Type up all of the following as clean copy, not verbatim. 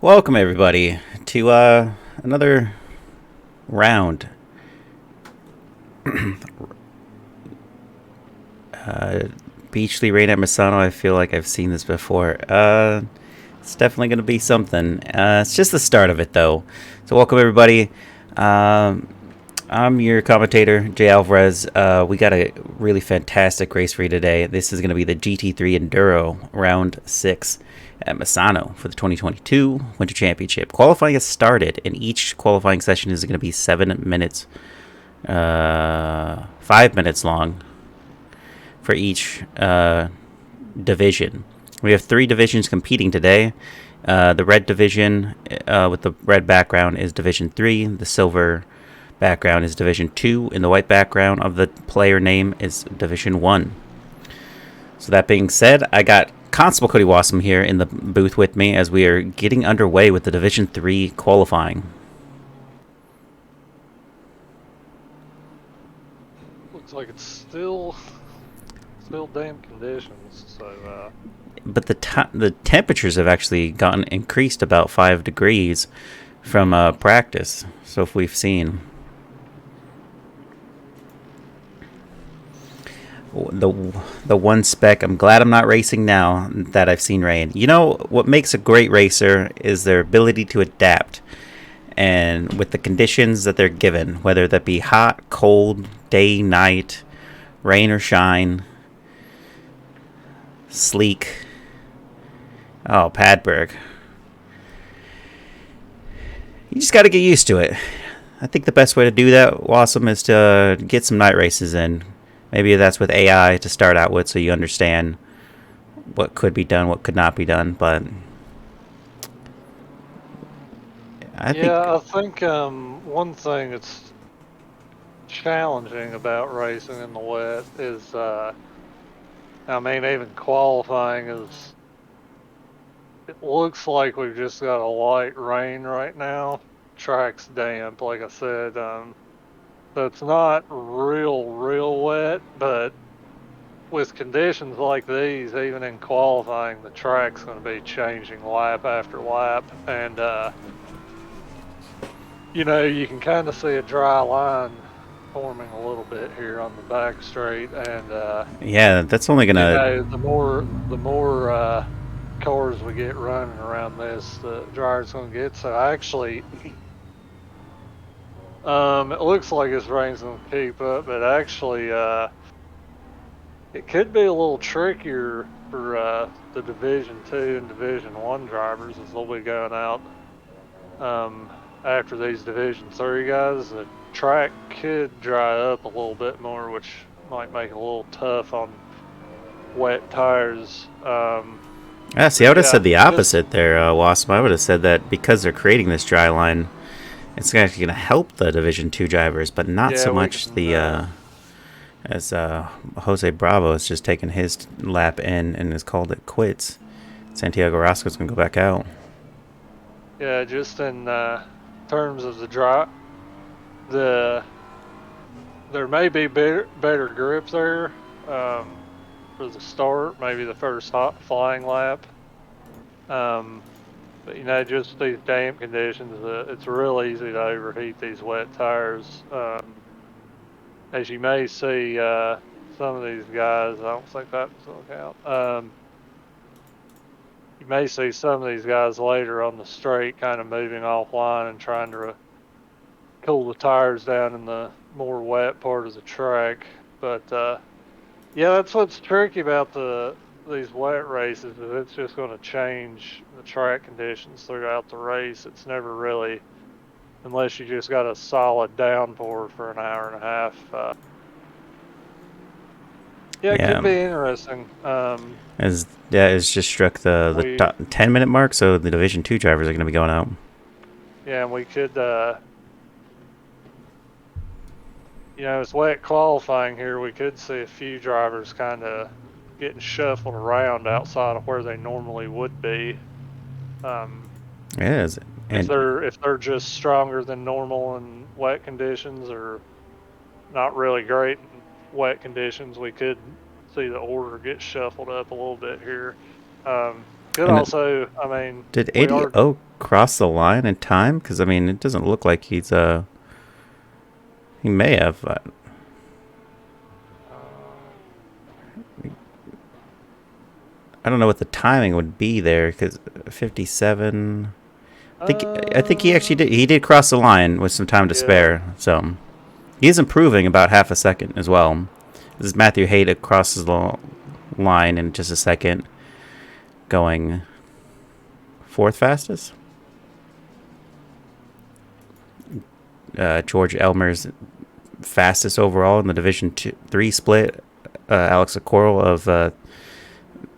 Welcome everybody to another round. Beachley Rain at Misano. I feel like I've seen this before. It's definitely going to be something. It's just the start of it though. So welcome everybody. Um, I'm your commentator, Jay Alvarez. We got a really fantastic race for you today. This is going to be the GT3 Enduro Round 6 at Misano for the 2022 Winter Championship. Qualifying has started, and each qualifying session is going to be 7 minutes, 5 minutes long for each division. We have 3 divisions competing today. The red division with the red background is Division 3. The silver background is Division 2, and the white background of the player name is Division 1. So that being said, I got Constable Cody Wassum here in the booth with me as we are getting underway with the Division 3 qualifying. Looks like it's still damp conditions, so But the temperatures have actually gotten increased about 5 degrees from practice. So if we've seen the the one spec, I'm glad I'm not racing now that I've seen rain. You know what makes a great racer is their ability to adapt, and with the conditions that they're given, whether that be hot, cold, day, night, rain or shine, sleek. Oh, Padberg. You just got to get used to it. I think the best way to do that, Wassum, is to get some night races in. Maybe that's with AI to start out with, so you understand what could be done, what could not be done. But I think, yeah, I think one thing that's challenging about racing in the wet is, I mean, even qualifying is. It looks like we've just got a light rain right now. Track's damp, like I said. So it's not real wet, but with conditions like these, even in qualifying, the track's going to be changing lap after lap, and you can kind of see a dry line forming a little bit here on the back straight, and yeah, that's only gonna. the more cars we get running around this, the drier it's going to get. So actually, it looks like this rain's going to keep up, but actually, it could be a little trickier for the Division 2 and Division 1 drivers as they'll be going out after these Division 3 guys. The track could dry up a little bit more, which might make it a little tough on wet tires. Yeah, see, But I would have yeah, said the just opposite there, Wasp. I would have said that because they're creating this dry line, it's actually going to help the Division 2 drivers, but not so yeah, we much can. the as Jose Bravo has just taken his lap in and has called it quits. Santiago Roscoe's going to go back out. Yeah, just in terms of the drop, the there may be better grip there for the start, maybe the first hot flying lap. Um, but just these damp conditions, it's real easy to overheat these wet tires. As you may see, some of these guys, I don't think that's going to count. You may see some of these guys later on the straight kind of moving offline and trying to cool the tires down in the more wet part of the track. But yeah, that's what's tricky about these wet races is it's just going to change the track conditions throughout the race. It's never really, unless you just got a solid downpour for an hour and a half. Yeah, it could Yeah, be interesting. as yeah, it's just struck the We 10-minute mark, so the Division 2 drivers are going to be going out. yeah, and we could it's wet qualifying here. We could see a few drivers kind of getting shuffled around outside of where they normally would be. Um, Yeah, if and they're just stronger than normal in wet conditions or not really great in wet conditions, we could see the order get shuffled up a little bit here. Could And also, I mean, did we are. 80O cross the line in time? Because I mean, it doesn't look like he's he may have. I don't know what the timing would be there because 57. I think he actually did. He did cross the line with some time to Yeah. spare. So he's improving about half a second as well. This is Matthew Hayda crosses the line in just a second, going fourth fastest. George Elmer's fastest overall in the Division 3 split. Alex Okoro of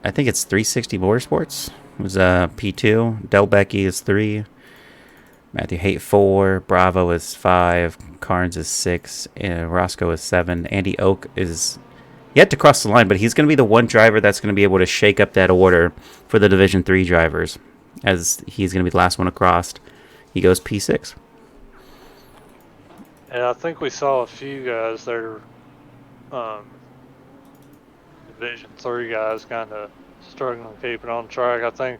I think it's 360 Motorsports was P2. Del Becky is 3. Matthew Haight 4. Bravo is 5. Carnes is 6. And Roscoe is 7. Andy Oak is yet to cross the line, but he's going to be the one driver that's going to be able to shake up that order for the Division 3 drivers, as he's going to be the last one across. He goes P6. Yeah, I think we saw a few guys there, Division 3 guys kind of struggling to keep it on track. I think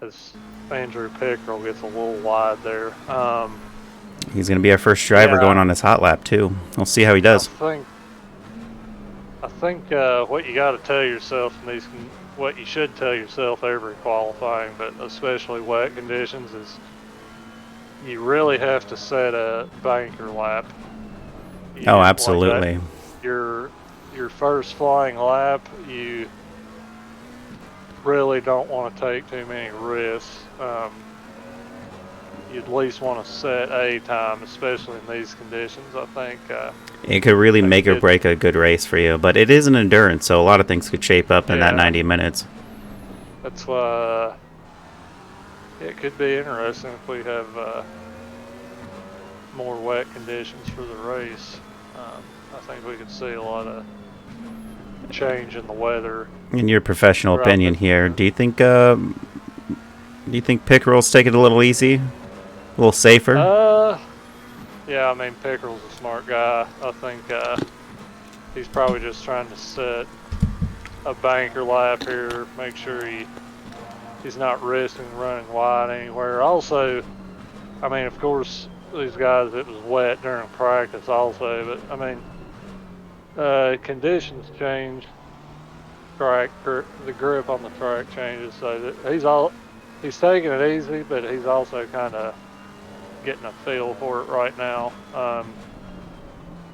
as Andrew Pickerel gets a little wide there. He's going to be our first driver Yeah. going on his hot lap, too. We'll see how he does. I think what you got to tell yourself in these, what you should tell yourself every qualifying, but especially wet conditions, is you really have to set a banker lap. Oh, absolutely. Like your first flying lap, you really don't want to take too many risks. You at least want to set a time, especially in these conditions. I think it could really make or break a good race for you, but it is an endurance, so a lot of things could shape up in that 90 minutes. That's why it could be interesting if we have more wet conditions for the race. I think we could see a lot of change in the weather. In your professional opinion here, do you think Pickerel's taking it a little easy, a little safer? Yeah, I mean Pickerel's a smart guy. I think he's probably just trying to set a banker lap here, make sure he's not risking running wide anywhere. Also, I mean, of course, these guys, it was wet during practice also, but I mean, conditions change. The grip on the track changes, so that he's taking it easy, but he's also kind of getting a feel for it right now.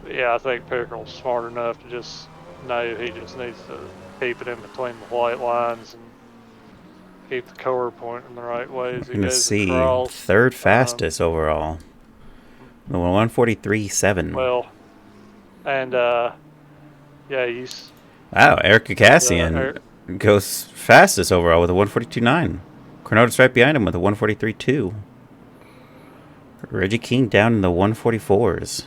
Yeah, I think Pickerel's smart enough to just know he just needs to keep it in between the white lines and keep the core pointing the right way as he goes across. Third fastest overall. The 143.7. Well, and yeah, wow, Eric Cassian goes fastest overall with a 142.9. Cornoda's right behind him with a 143.2. Reggie King down in the 144s.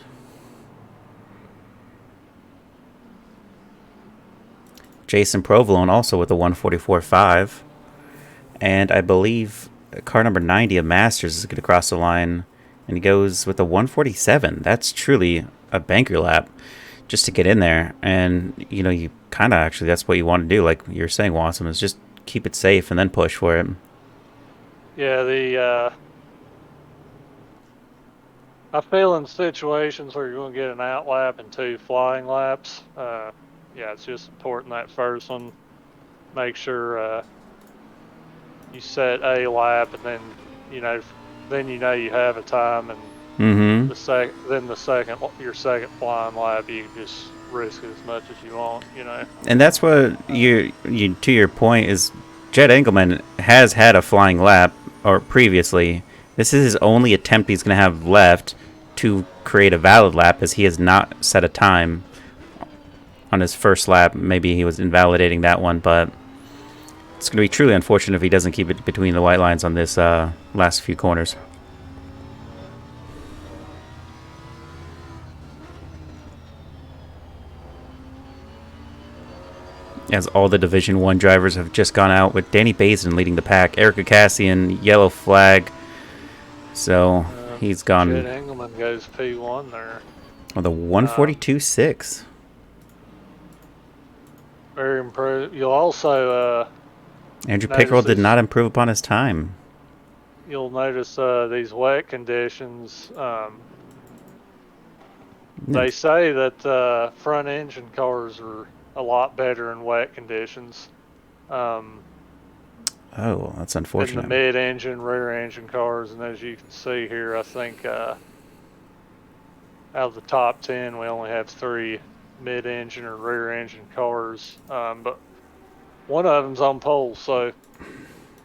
Jason Provolone also with a 144.5. And I believe car number 90 of Masters is going to cross the line, and he goes with a 147. That's truly a banker lap just to get in there. And, you know, you kind of actually, that's what you want to do, like you're saying, Wassum, is just keep it safe and then push for it. Yeah, I feel in situations where you're going to get an out lap and 2 flying laps, yeah, it's just important that first one, make sure you set a lap, and then you have a time, and your second flying lap, you can just risk it as much as you want, And that's what you to your point is, Jed Engelman has had a flying lap or previously. This is his only attempt he's going to have left to create a valid lap, as he has not set a time on his first lap. Maybe he was invalidating that one, but it's going to be truly unfortunate if he doesn't keep it between the white lines on this last few corners. As all the Division 1 drivers have just gone out, with Danny Bazin leading the pack. Eric Cassian, yellow flag. So he's gone. Jed Engelman goes P1 there. With a 142.6. Very impressive. You'll also, Andrew Pickerel notice did this. not improve upon his time. You'll notice these wet conditions. Yeah. They say that front engine cars are a lot better in wet conditions um, Oh, that's than the unfortunate. mid-engine, rear-engine cars. And as you can see here, I think out of the top 10, we only have 3 mid-engine or rear-engine cars, but one of them's on pole, so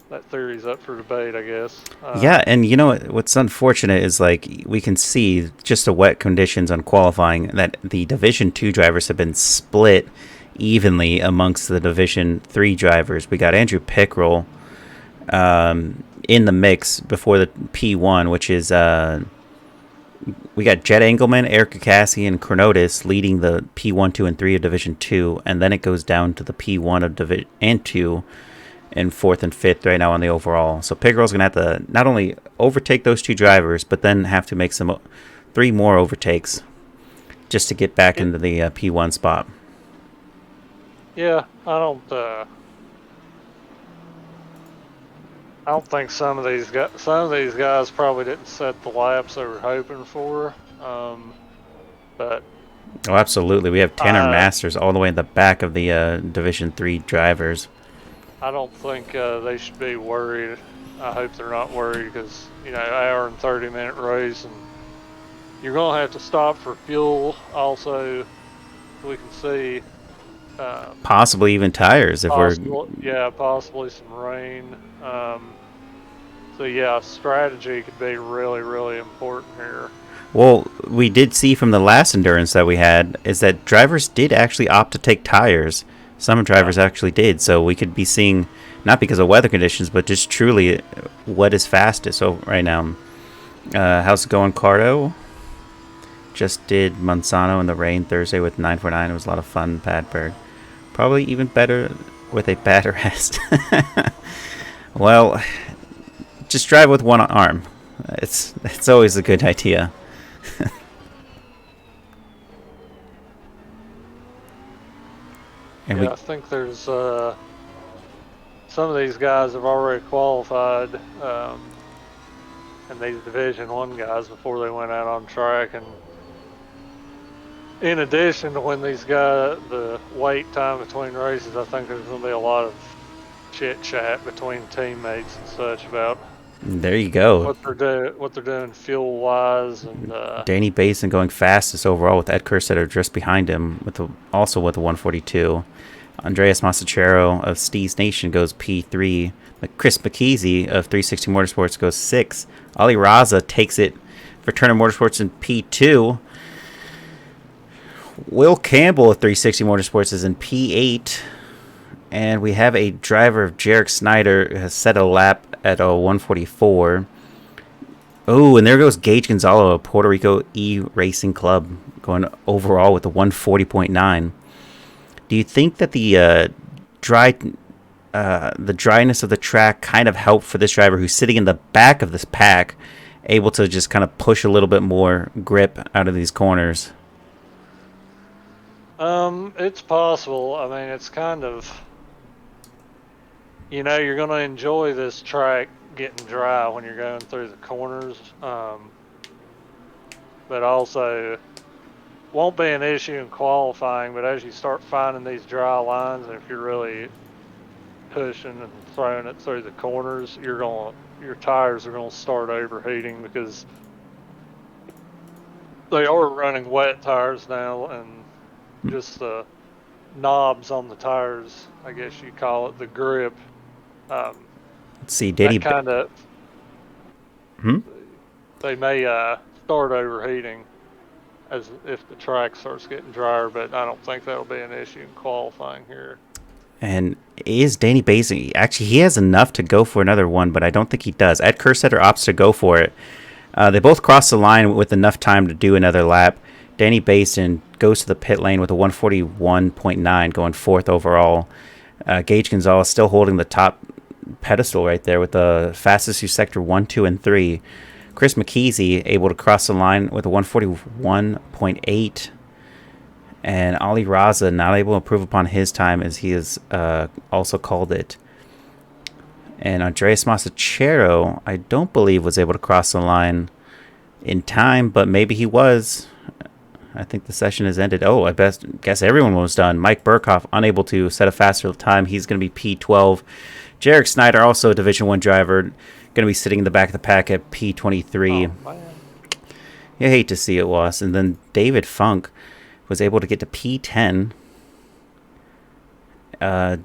that theory's up for debate, I guess. Yeah, and you know what's unfortunate is like we can see just the wet conditions on qualifying that the Division 2 drivers have been split evenly amongst the Division 3 drivers. We got Andrew Pickerel in the mix before the P1, which is we got Jet Engelman, Eric Cassie, and Chronotis leading the P1, 2, and 3 of Division 2, and then it goes down to the P1 of Division and 2 and 4th and 5th right now on the overall. So Pickerel's going to have to not only overtake those 2 drivers, but then have to make 3 more overtakes just to get back into the P1 spot. Yeah, I don't think some of these guys probably didn't set the laps they were hoping for. But Oh, absolutely. We have Tanner Masters all the way in the back of the Division 3 drivers. I don't think they should be worried. I hope they're not worried because, hour and 30-minute race, and you're going to have to stop for fuel also. We can see possibly even tires if possibly some rain. So yeah, strategy could be really, really important here. Well, we did see from the last endurance that we had is that drivers did actually opt to take tires. Some drivers actually did, so we could be seeing, not because of weather conditions, but just truly what is fastest right now. How's it going, Cardo? Just did Misano in the rain Thursday with 949. It was a lot of fun, Padberg. Probably even better with a bad rest. Well, just drive with one arm. It's always a good idea. And I think there's some of these guys have already qualified, and these Division 1 guys before they went out on track. And in addition to when these guys, the wait time between races, I think there's going to be a lot of chit chat between teammates and such about there you go. What they're doing fuel wise, and Danny Basin going fastest overall with Ed Kerstetter just behind him also with the 142. Andreas Massachero of Steve's Nation goes P3. Chris McKeezy of 360 Motorsports goes 6. Ali Raza takes it for Turner Motorsports in P2. Will Campbell of 360 Motorsports is in P8. And we have a driver of Jarek Snyder who has set a lap at a 144. Oh, and there goes Gage Gonzalo of Puerto Rico E-Racing Club going overall with a 140.9. Do you think that the dryness of the track kind of helped for this driver who's sitting in the back of this pack, able to just kind of push a little bit more grip out of these corners? It's possible. I mean, it's kind of, you're going to enjoy this track getting dry when you're going through the corners, but also won't be an issue in qualifying. But as you start finding these dry lines, and if you're really pushing and throwing it through the corners, your tires are going to start overheating because they are running wet tires now, and just the knobs on the tires, I guess you call it, the grip. Let's see, Danny. They may start overheating as if the track starts getting drier, but I don't think that'll be an issue in qualifying here. And is Danny Basin actually? He has enough to go for another one, but I don't think he does. Ed Kerstetter opts to go for it. They both cross the line with enough time to do another lap. Danny Basin goes to the pit lane with a 141.9, going 4th overall. Gage Gonzalez still holding the top pedestal right there with the fastest through sector 1, 2, and 3. Chris McKeezy able to cross the line with a 141.8. And Ali Raza not able to improve upon his time as he has also called it. And Andreas Massachero, I don't believe was able to cross the line in time, but maybe he was. I think the session has ended. Oh, I guess everyone was done. Mike Burkhoff unable to set a faster time. He's going to be P12. Jarek Snyder, also a Division 1 driver, going to be sitting in the back of the pack at P23. Oh, man. You hate to see it, Was. And then David Funk was able to get to P10,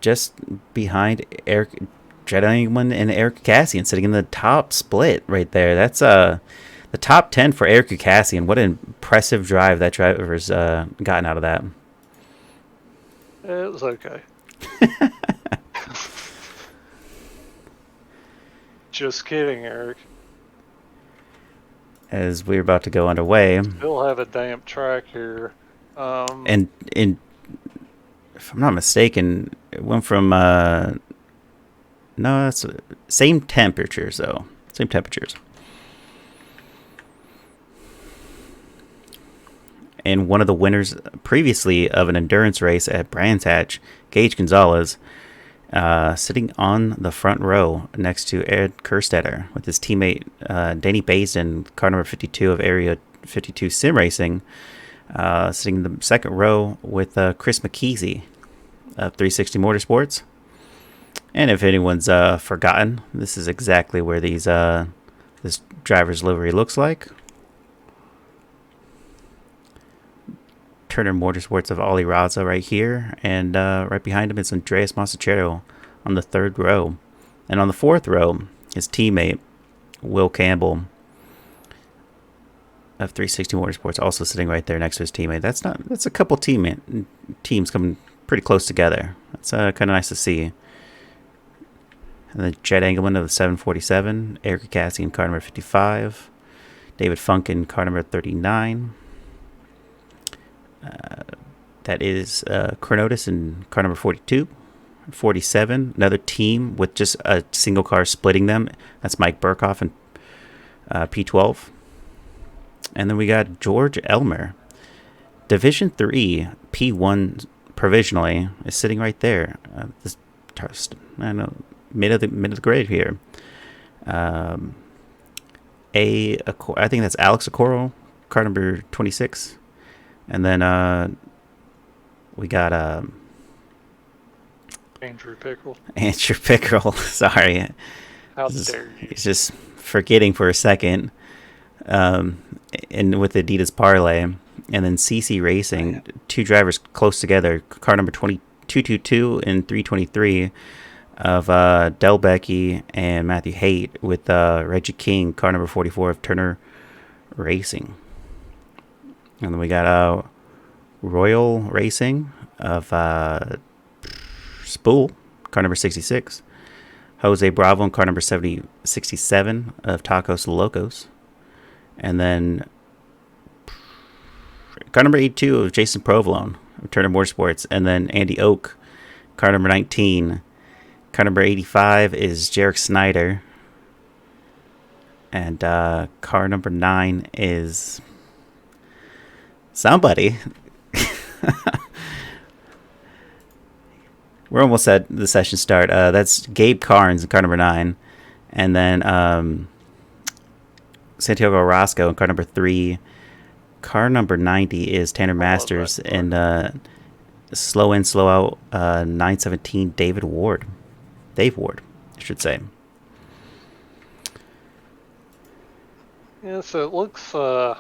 just behind Eric Jedingman and Eric Cassian, sitting in the top split right there. That's the top 10 for Eric Cassian. What an impressive drive that driver's gotten out of that. It was okay. Just kidding, Eric. As we're about to go underway. Still have a damp track here. And if I'm not mistaken, it went from no, it's same temperatures though. Same temperatures. And one of the winners previously of an endurance race at Brands Hatch, Gage Gonzalez, sitting on the front row next to Ed Kerstetter with his teammate Danny Basin, car number 52 of Area 52 Sim Racing, sitting in the second row with Chris McKeesey of 360 Motorsports. And if anyone's forgotten, this is exactly where this driver's livery looks like. Turner Motorsports of Ollie Raza right here, and right behind him is Andreas Massachero on the third row. And on the fourth row, his teammate, Will Campbell of 360 Motorsports, also sitting right there next to his teammate. That's a couple teams coming pretty close together. That's kind of nice to see. And then Jed Engelman of the 747, Eric Cassie in car number 55, David Funk in car number 39. That is Chronotis in car number 42, 47. Another team with just a single car splitting them. That's Mike Burkhoff in P12. And then we got George Elmer, Division 3, P1 provisionally, is sitting right there. I don't know, mid of the grade here. I think that's Alex Okoro, car number 26. And then we got Andrew Pickrell. Andrew Pickrell. Sorry. How dare you? He's just forgetting for a second. And with Adidas Parlay. And then CC Racing, two drivers close together. Car number 222 and 323 of Del Becky and Matthew Haight with Reggie King, car number 44 of Turner Racing. And then we got Royal Racing of Spool, car number 66. Jose Bravo in car number 67 of Tacos Locos. And then car number 82 of Jason Provolone of Turner Motorsports. And then Andy Oak, car number 19. Car number 85 is Jarek Snyder. And car number 9 is somebody. We're almost at the session start. That's Gabe Carnes in car number 9. And then Santiago Orozco in car number 3. Car number 90 is Tanner Masters. And slow in, slow out, 917 Dave Ward, I should say. Yeah, so it looks, I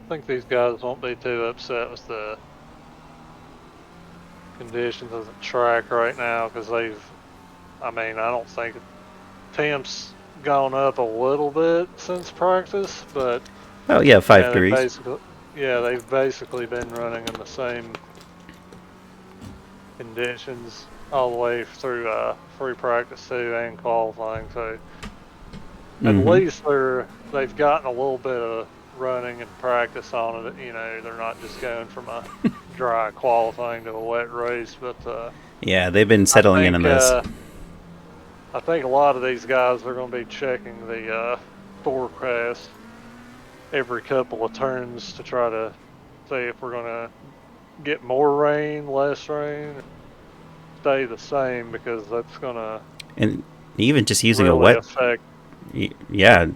think these guys won't be too upset with the conditions of the track right now, because I don't think temps gone up a little bit since practice, but oh yeah, 5 degrees. They've basically been running in the same conditions all the way through free practice 2 and qualifying, so at least they've gotten a little bit of running and practice on it. You know, they're not just going from a dry qualifying to a wet race, but yeah, they've been settling in on this. I think a lot of these guys are going to be checking the forecast every couple of turns to try to see if we're going to get more rain, less rain. stay the same because that's going to And even just using a really wet, affect. yeah,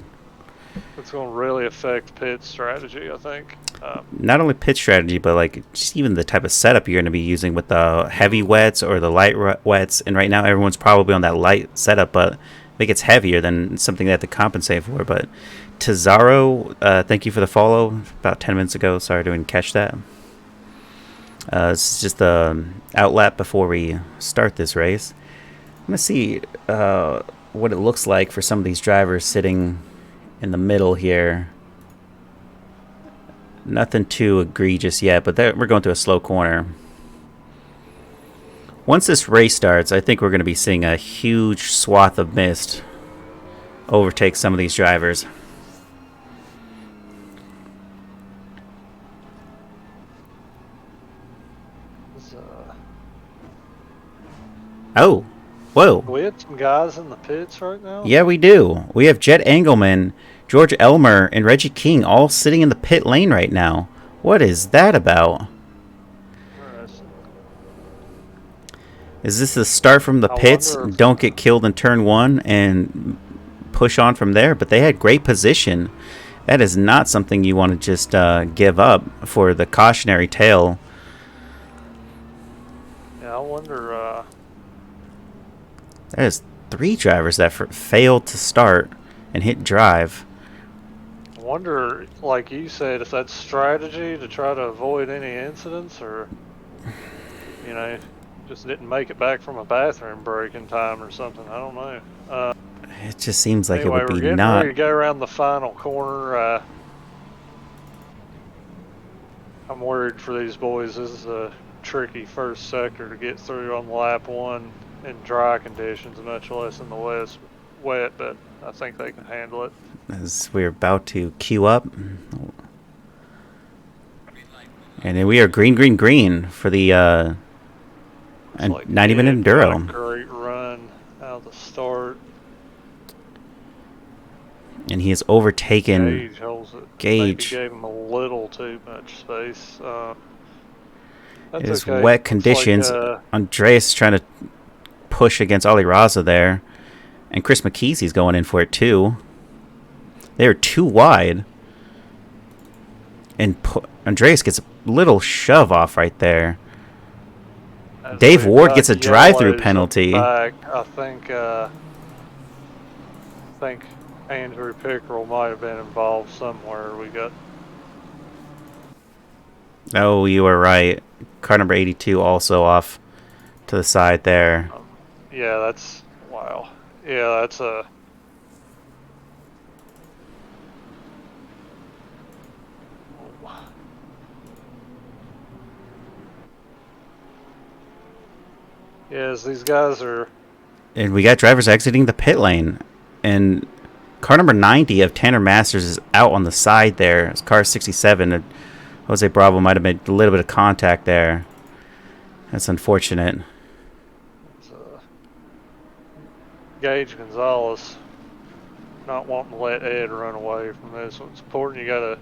It's going to really affect pit strategy, I think. not only pitch strategy, but like just even the type of setup you're going to be using with the heavy wets or the light wets. And right now, everyone's probably on that light setup, but I think it's heavier than something they have to compensate for. But Tazaro, thank you for the follow about 10 minutes ago. Sorry I didn't catch that. This is just the outlap before we start this race. I'm going to see what it looks like for some of these drivers sitting in the middle here. Nothing too egregious yet, but we're going through a slow corner. Once this race starts, I think we're going to be seeing a huge swath of mist overtake some of these drivers. Oh, whoa. We had some guys in the pits right now? Yeah, we do. We have Jet Engelman, George Elmer, and Reggie King all sitting in the pit lane right now. What is that about? Is this the start from the pits? Don't get killed in turn 1 and push on from there? But they had great position. That is not something you want to just give up for the cautionary tale. Yeah, I wonder... There's 3 drivers that failed to start and hit drive. I wonder, like you said, if that's strategy to try to avoid any incidents, or, you know, just didn't make it back from a bathroom break in time or something. I don't know. It just seems like anyway, it would be we're getting not. ready to go around the final corner. I'm worried for these boys. This is a tricky first sector to get through on lap 1 in dry conditions, much less in the wet, but I think they can handle it. As we're about to queue up. And then we are green for the 90-minute Enduro. Great run out of the start. And he has overtaken Gage holds it. Gage. Maybe gave him a little too much space. It is okay. Wet conditions. Like, Andreas is trying to push against Ali Raza there. And Chris McKeesy's going in for it too. They are too wide. And Andreas gets a little shove off right there. Dave Ward gets a drive-through penalty. I think Andrew Pickerel might have been involved somewhere. We got. Oh, you are right. Car number 82 also off to the side there. Yeah, that's wow. Yeah, that's a. Yes, these guys are. And we got drivers exiting the pit lane. And car number 90 of Tanner Masters is out on the side there. It's car 67. Jose Bravo might have made a little bit of contact there. That's unfortunate. Gage Gonzalez not wanting to let Ed run away from this. It's important you got to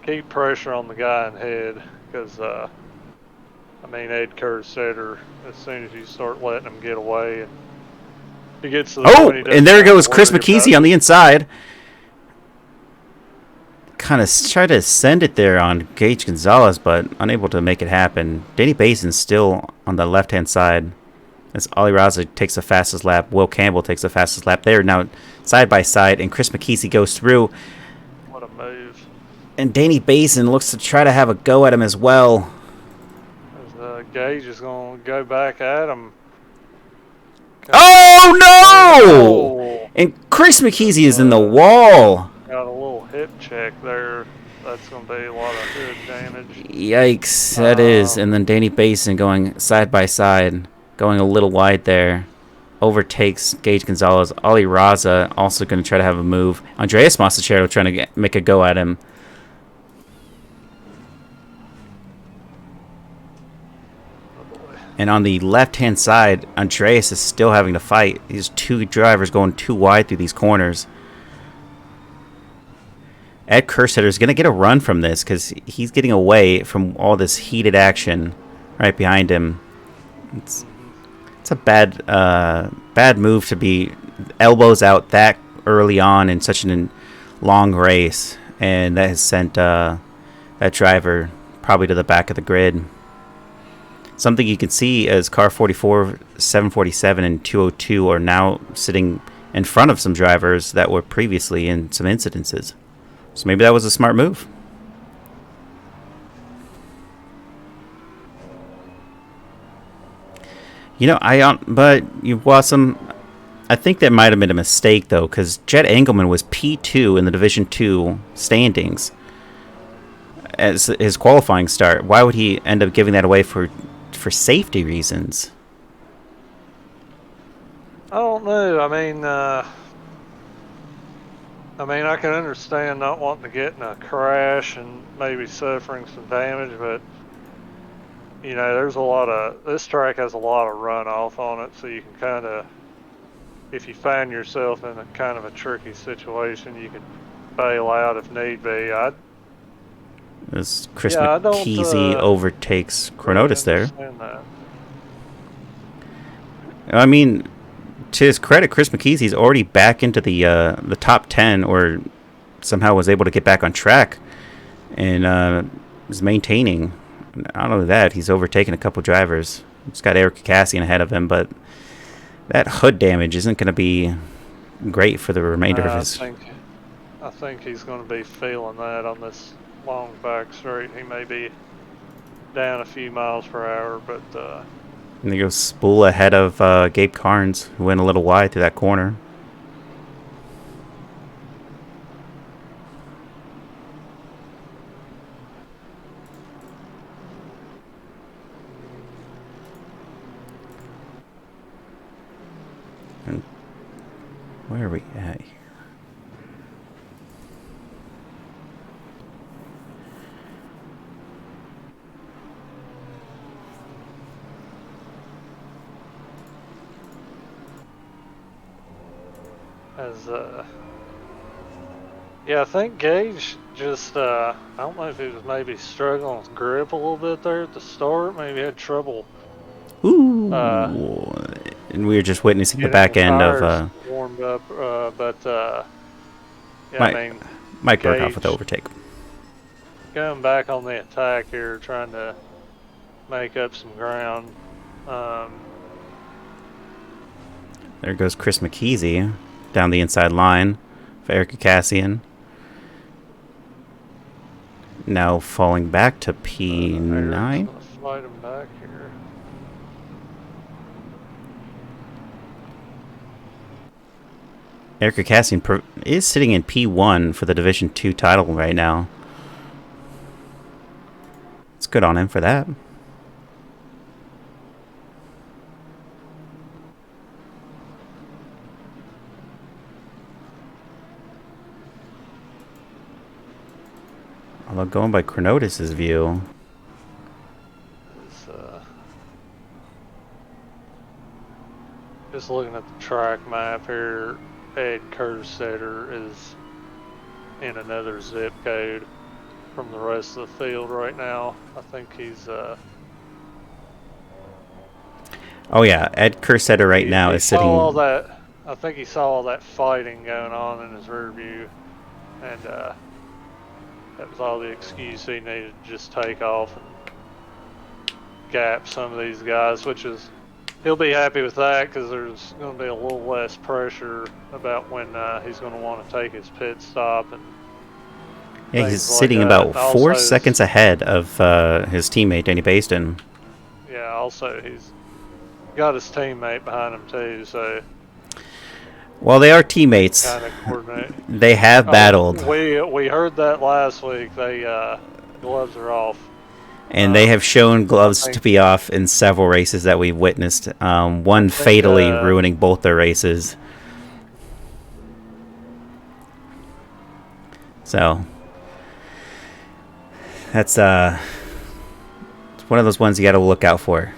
keep pressure on the guy in head because, Ed Kerstetter, as soon as you start letting him get away, and he gets to the point and there goes Chris McKeesy on the inside. Kind of tried to send it there on Gage Gonzalez, but unable to make it happen. Danny Basin's still on the left-hand side. As Ali Raza takes the fastest lap, Will Campbell takes the fastest lap. They are now side by side, and Chris McKeesy goes through. What a move. And Danny Basin looks to try to have a go at him as well. Gage is going to go back at him. Oh, no! And Chris McKeesy is in the wall. Got a little hip check there. That's going to be a lot of hood damage. Yikes, that is. And then Danny Basin going side by side, going a little wide there. Overtakes Gage Gonzalez. Ali Raza also going to try to have a move. Andreas Masachero trying to make a go at him. And on the left-hand side, Andreas is still having to fight. These 2 drivers going too wide through these corners. Ed Kerstetter is going to get a run from this because he's getting away from all this heated action right behind him. that's a bad move to be elbows out that early on in such a long race, and that has sent that driver probably to the back of the grid. Something you can see as car 44, 747, and 202 are now sitting in front of some drivers that were previously in some incidences. So maybe that was a smart move. You know, Wassum, I think that might have been a mistake though, because Jet Engelman was P2 in the Division 2 standings as his qualifying start. Why would he end up giving that away for safety reasons? I don't know. I can understand not wanting to get in a crash and maybe suffering some damage, but you know, this track has a lot of runoff on it, so you can kind of, if you find yourself in a kind of a tricky situation, you can bail out if need be. As Chris I don't McKeezy overtakes Chronotis there. That. I mean, to his credit, Chris McKeezy's already back into the top 10, or somehow was able to get back on track, and is maintaining. Not only that, he's overtaken a couple drivers. He's got Eric Cassian ahead of him, but that hood damage isn't going to be great for the remainder of his. I think he's going to be feeling that on this long back straight. He may be down a few miles per hour, but and they go spool ahead of Gabe Carnes, who went a little wide through that corner. And where are we at here? I think Gage just, I don't know if he was maybe struggling with grip a little bit there at the start. Maybe he had trouble. Ooh. And we were just witnessing the back end of. Warmed up, Mike Berghoff with the overtake. Going back on the attack here, trying to make up some ground. There goes Chris McKeezy down the inside line for Eric Cassian. Now falling back to P9. Slide him back here. Eric Cassian is sitting in P1 for the Division 2 title right now. It's good on him for that. Although going by Chronotis' view, just looking at the track map here, Ed Kersetter is in another zip code from the rest of the field right now. I think he's oh yeah, Ed Kersetter right now is sitting. I think he saw all that fighting going on in his rear view, and that was all the excuse he needed to just take off and gap some of these guys, which is, he'll be happy with that because there's going to be a little less pressure about when he's going to want to take his pit stop. And yeah, he's sitting about 4 seconds ahead of his teammate Danny Baston. Yeah, also he's got his teammate behind him too, so. Well, they are teammates. Kind of coordinate. They have battled. We heard that last week. They gloves are off. And they have shown gloves to be off in several races that we've witnessed. One fatally ruining both their races. So that's it's one of those ones you got to look out for.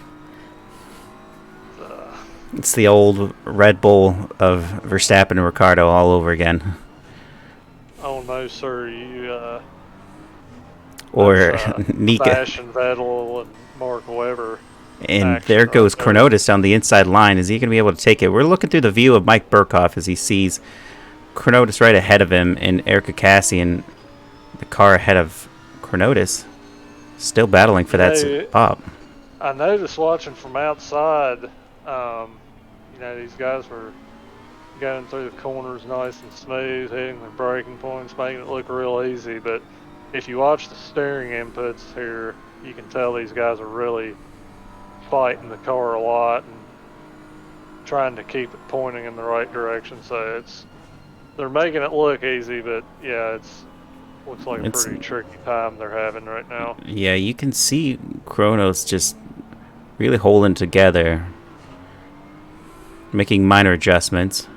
It's the old Red Bull of Verstappen and Ricciardo all over again. Oh no, sir! Or Nika. Bash and Vettel and Mark Webber. And there action right goes there. Chronotis down the inside line. Is he going to be able to take it? We're looking through the view of Mike Burkhoff as he sees Chronotis right ahead of him and Erica Cassian, the car ahead of Chronotis, still battling for You that know, spot. I noticed watching from outside, these guys were going through the corners nice and smooth, hitting their braking points, making it look real easy. But if you watch the steering inputs here, you can tell these guys are really fighting the car a lot and trying to keep it pointing in the right direction. So they're making it look easy, but yeah, looks like a It's pretty tricky time they're having right now. Yeah, you can see Kronos just really holding together, making minor adjustments.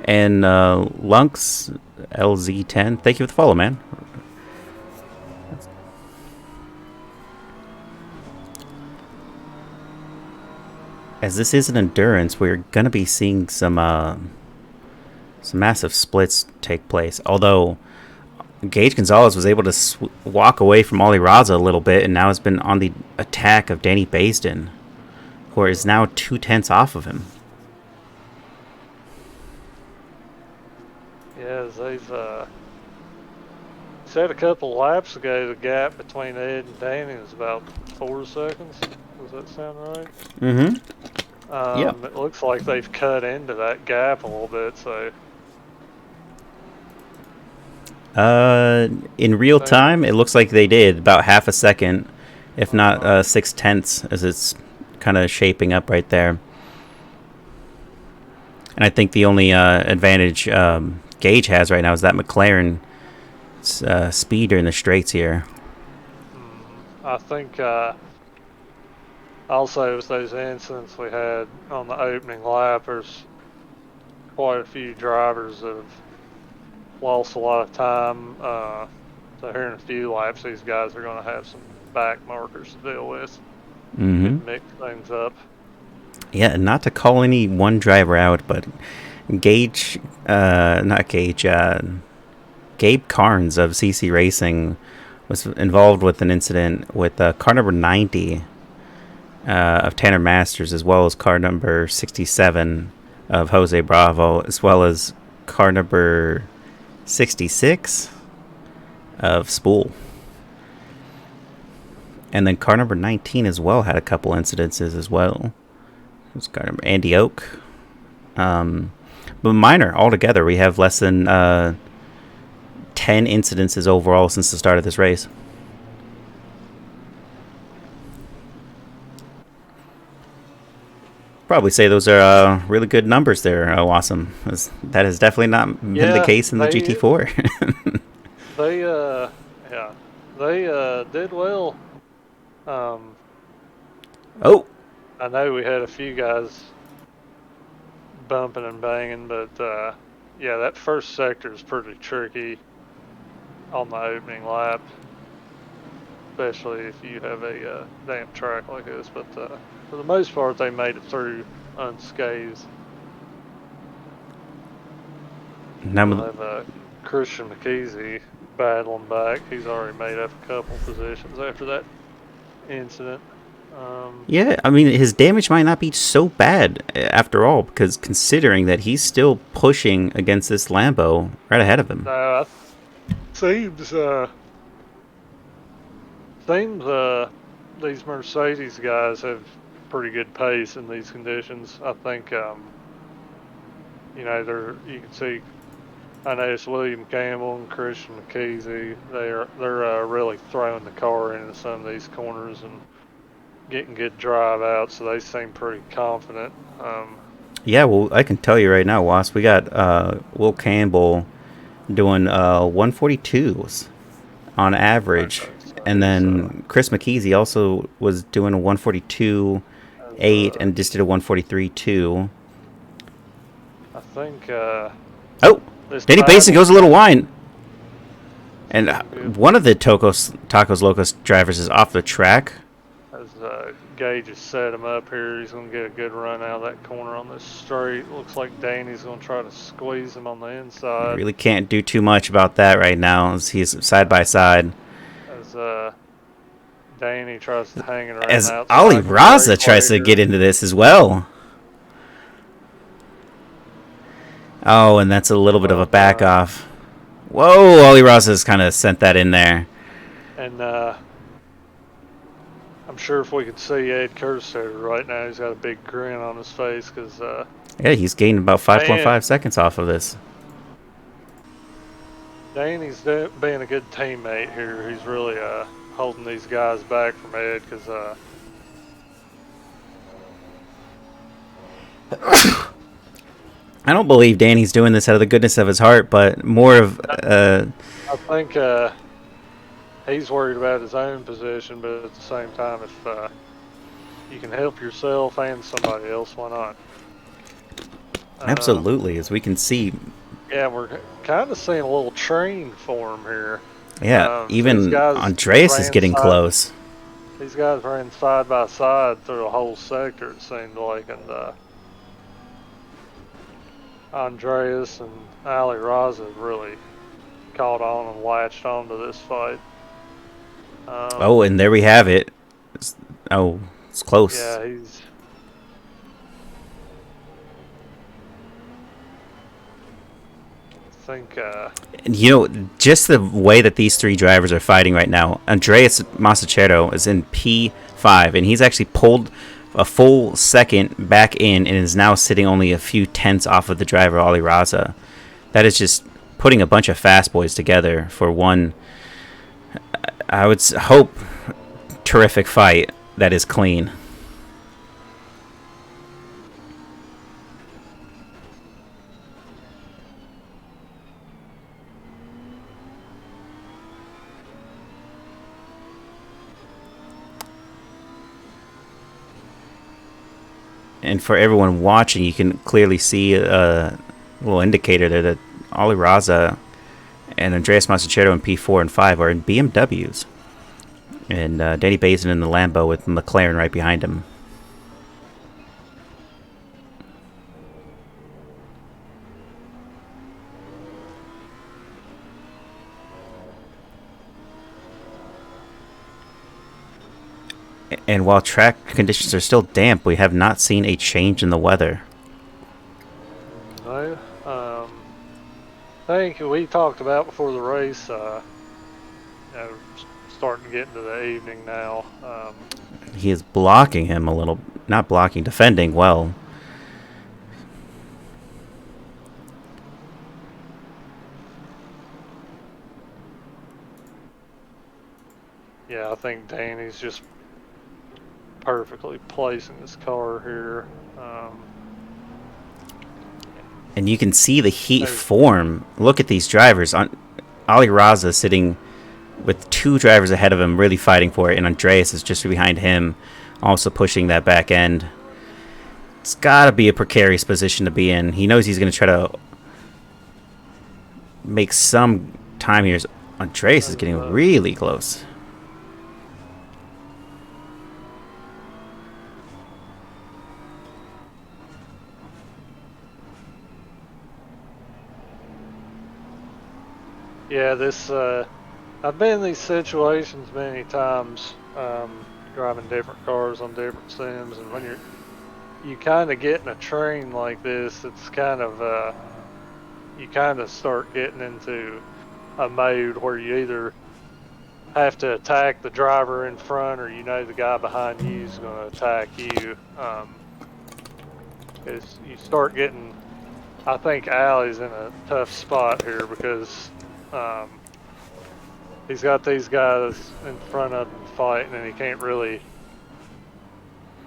And Lunks LZ10, thank you for the follow, man. As this is an endurance, we're gonna be seeing some massive splits take place. Although Gage Gonzalez was able to walk away from Ollie Raza a little bit, and now has been on the attack of Danny Baisden, who is now 2/10 off of him. Yeah, they've said a couple laps ago the gap between Ed and Danny was about 4 seconds. Does that sound right? Mm-hmm. Yep. It looks like they've cut into that gap a little bit, so. In real time, it looks like they did about half a second, if not 6/10, as it's kind of shaping up right there. And I think the only advantage Gage has right now is that McLaren speed during the straights here. I think also with those incidents we had on the opening lap, there's quite a few drivers that have lost a lot of time. So here in a few laps, these guys are going to have some back markers to deal with. Mm-hmm. Mix things up. Yeah, not to call any one driver out, but Gabe Carnes of CC Racing was involved with an incident with car number 90 of Tanner Masters, as well as car number 67 of Jose Bravo, as well as car number 66 of Spool. And then car number 19 as well had a couple incidences as well. It was car number Andy Oak. But minor altogether. We have less than 10 incidences overall since the start of this race. Probably say those are really good numbers there, Wassum. That has definitely not been the case in the GT4. They did well. Oh! I know we had a few guys bumping and banging, but that first sector is pretty tricky on the opening lap, especially if you have a damp track like this. But for the most part, they made it through unscathed. We'll have Christian McKeesey battling back. He's already made up a couple positions after that incident. Yeah, I mean, his damage might not be so bad after all, because considering that he's still pushing against this Lambo right ahead of him. Seems these Mercedes guys have pretty good pace in these conditions. I think, you can see, I noticed William Campbell and Christian McKeesey, they're really throwing the car into some of these corners and getting good drive out, so they seem pretty confident. Yeah, well, I can tell you right now, Wasp, we got Will Campbell doing 142s on average, and then Chris McKeesey also was doing a 142.8 and just did a 143.2. I think. Danny Basin goes a little wide. And one of the Tacos Locos drivers is off the track. As Gage has set him up here, he's going to get a good run out of that corner on this straight. Looks like Danny's going to try to squeeze him on the inside. Really can't do too much about that right now as he's side by side. As Danny tries to hang it around As the outside Ali of the brake Raza tries to later. get into this as well. Oh, and that's a little bit of a But, back off. Whoa, Ali Raza's kind of sent that in there. and I'm sure if we could see Ed Kerstetter right now, he's got a big grin on his face because, Yeah, he's gained about 5.5 man, seconds off of this. Danny's being a good teammate here. He's really holding these guys back from Ed because I don't believe Danny's doing this out of the goodness of his heart, but more of I think he's worried about his own position, but at the same time, if you can help yourself and somebody else, why not? absolutely, as we can see. Yeah, we're kind of seeing a little train form here. Yeah, These even guys Andreas is ran getting close. These guys ran side by side through the whole sector, it seemed like, and Andreas and Ali Raza really caught on and latched onto this fight. Oh, and there we have it. Oh, it's close. Yeah, he's. I think. And, you know, just the way that these three drivers are fighting right now. Andreas Masachero is in P5, and he's actually pulled a full second back in and is now sitting only a few tenths off of the driver, Ali Raza. That is just putting a bunch of fast boys together for one, I would hope, terrific fight that is clean. And for everyone watching, you can clearly see a little indicator there that Ali Raza and Andreas Masachero in P4 and 5 are in BMWs. And Danny Bazin in the Lambo with McLaren right behind him. And while track conditions are still damp, we have not seen a change in the weather. No. I think we talked about before the race. Starting to get into the evening now. He is blocking him a little, not blocking, defending well. Yeah, I think Danny's just perfectly placing his car here. And you can see the heat form. Look at these drivers. Ali Raza sitting with two drivers ahead of him, really fighting for it, and Andreas is just behind him, also pushing that back end. It's got to be a precarious position to be in. He knows he's going to try to make some time here. Andreas is getting really close. Yeah, I've been in these situations many times, driving different cars on different sims, and when you kind of get in a train like this, it's kind of you kind of start getting into a mode where you either have to attack the driver in front, or the guy behind you is going to attack you. Because you start getting, I think Allie's in a tough spot here because he's got these guys in front of him fighting, and he can't really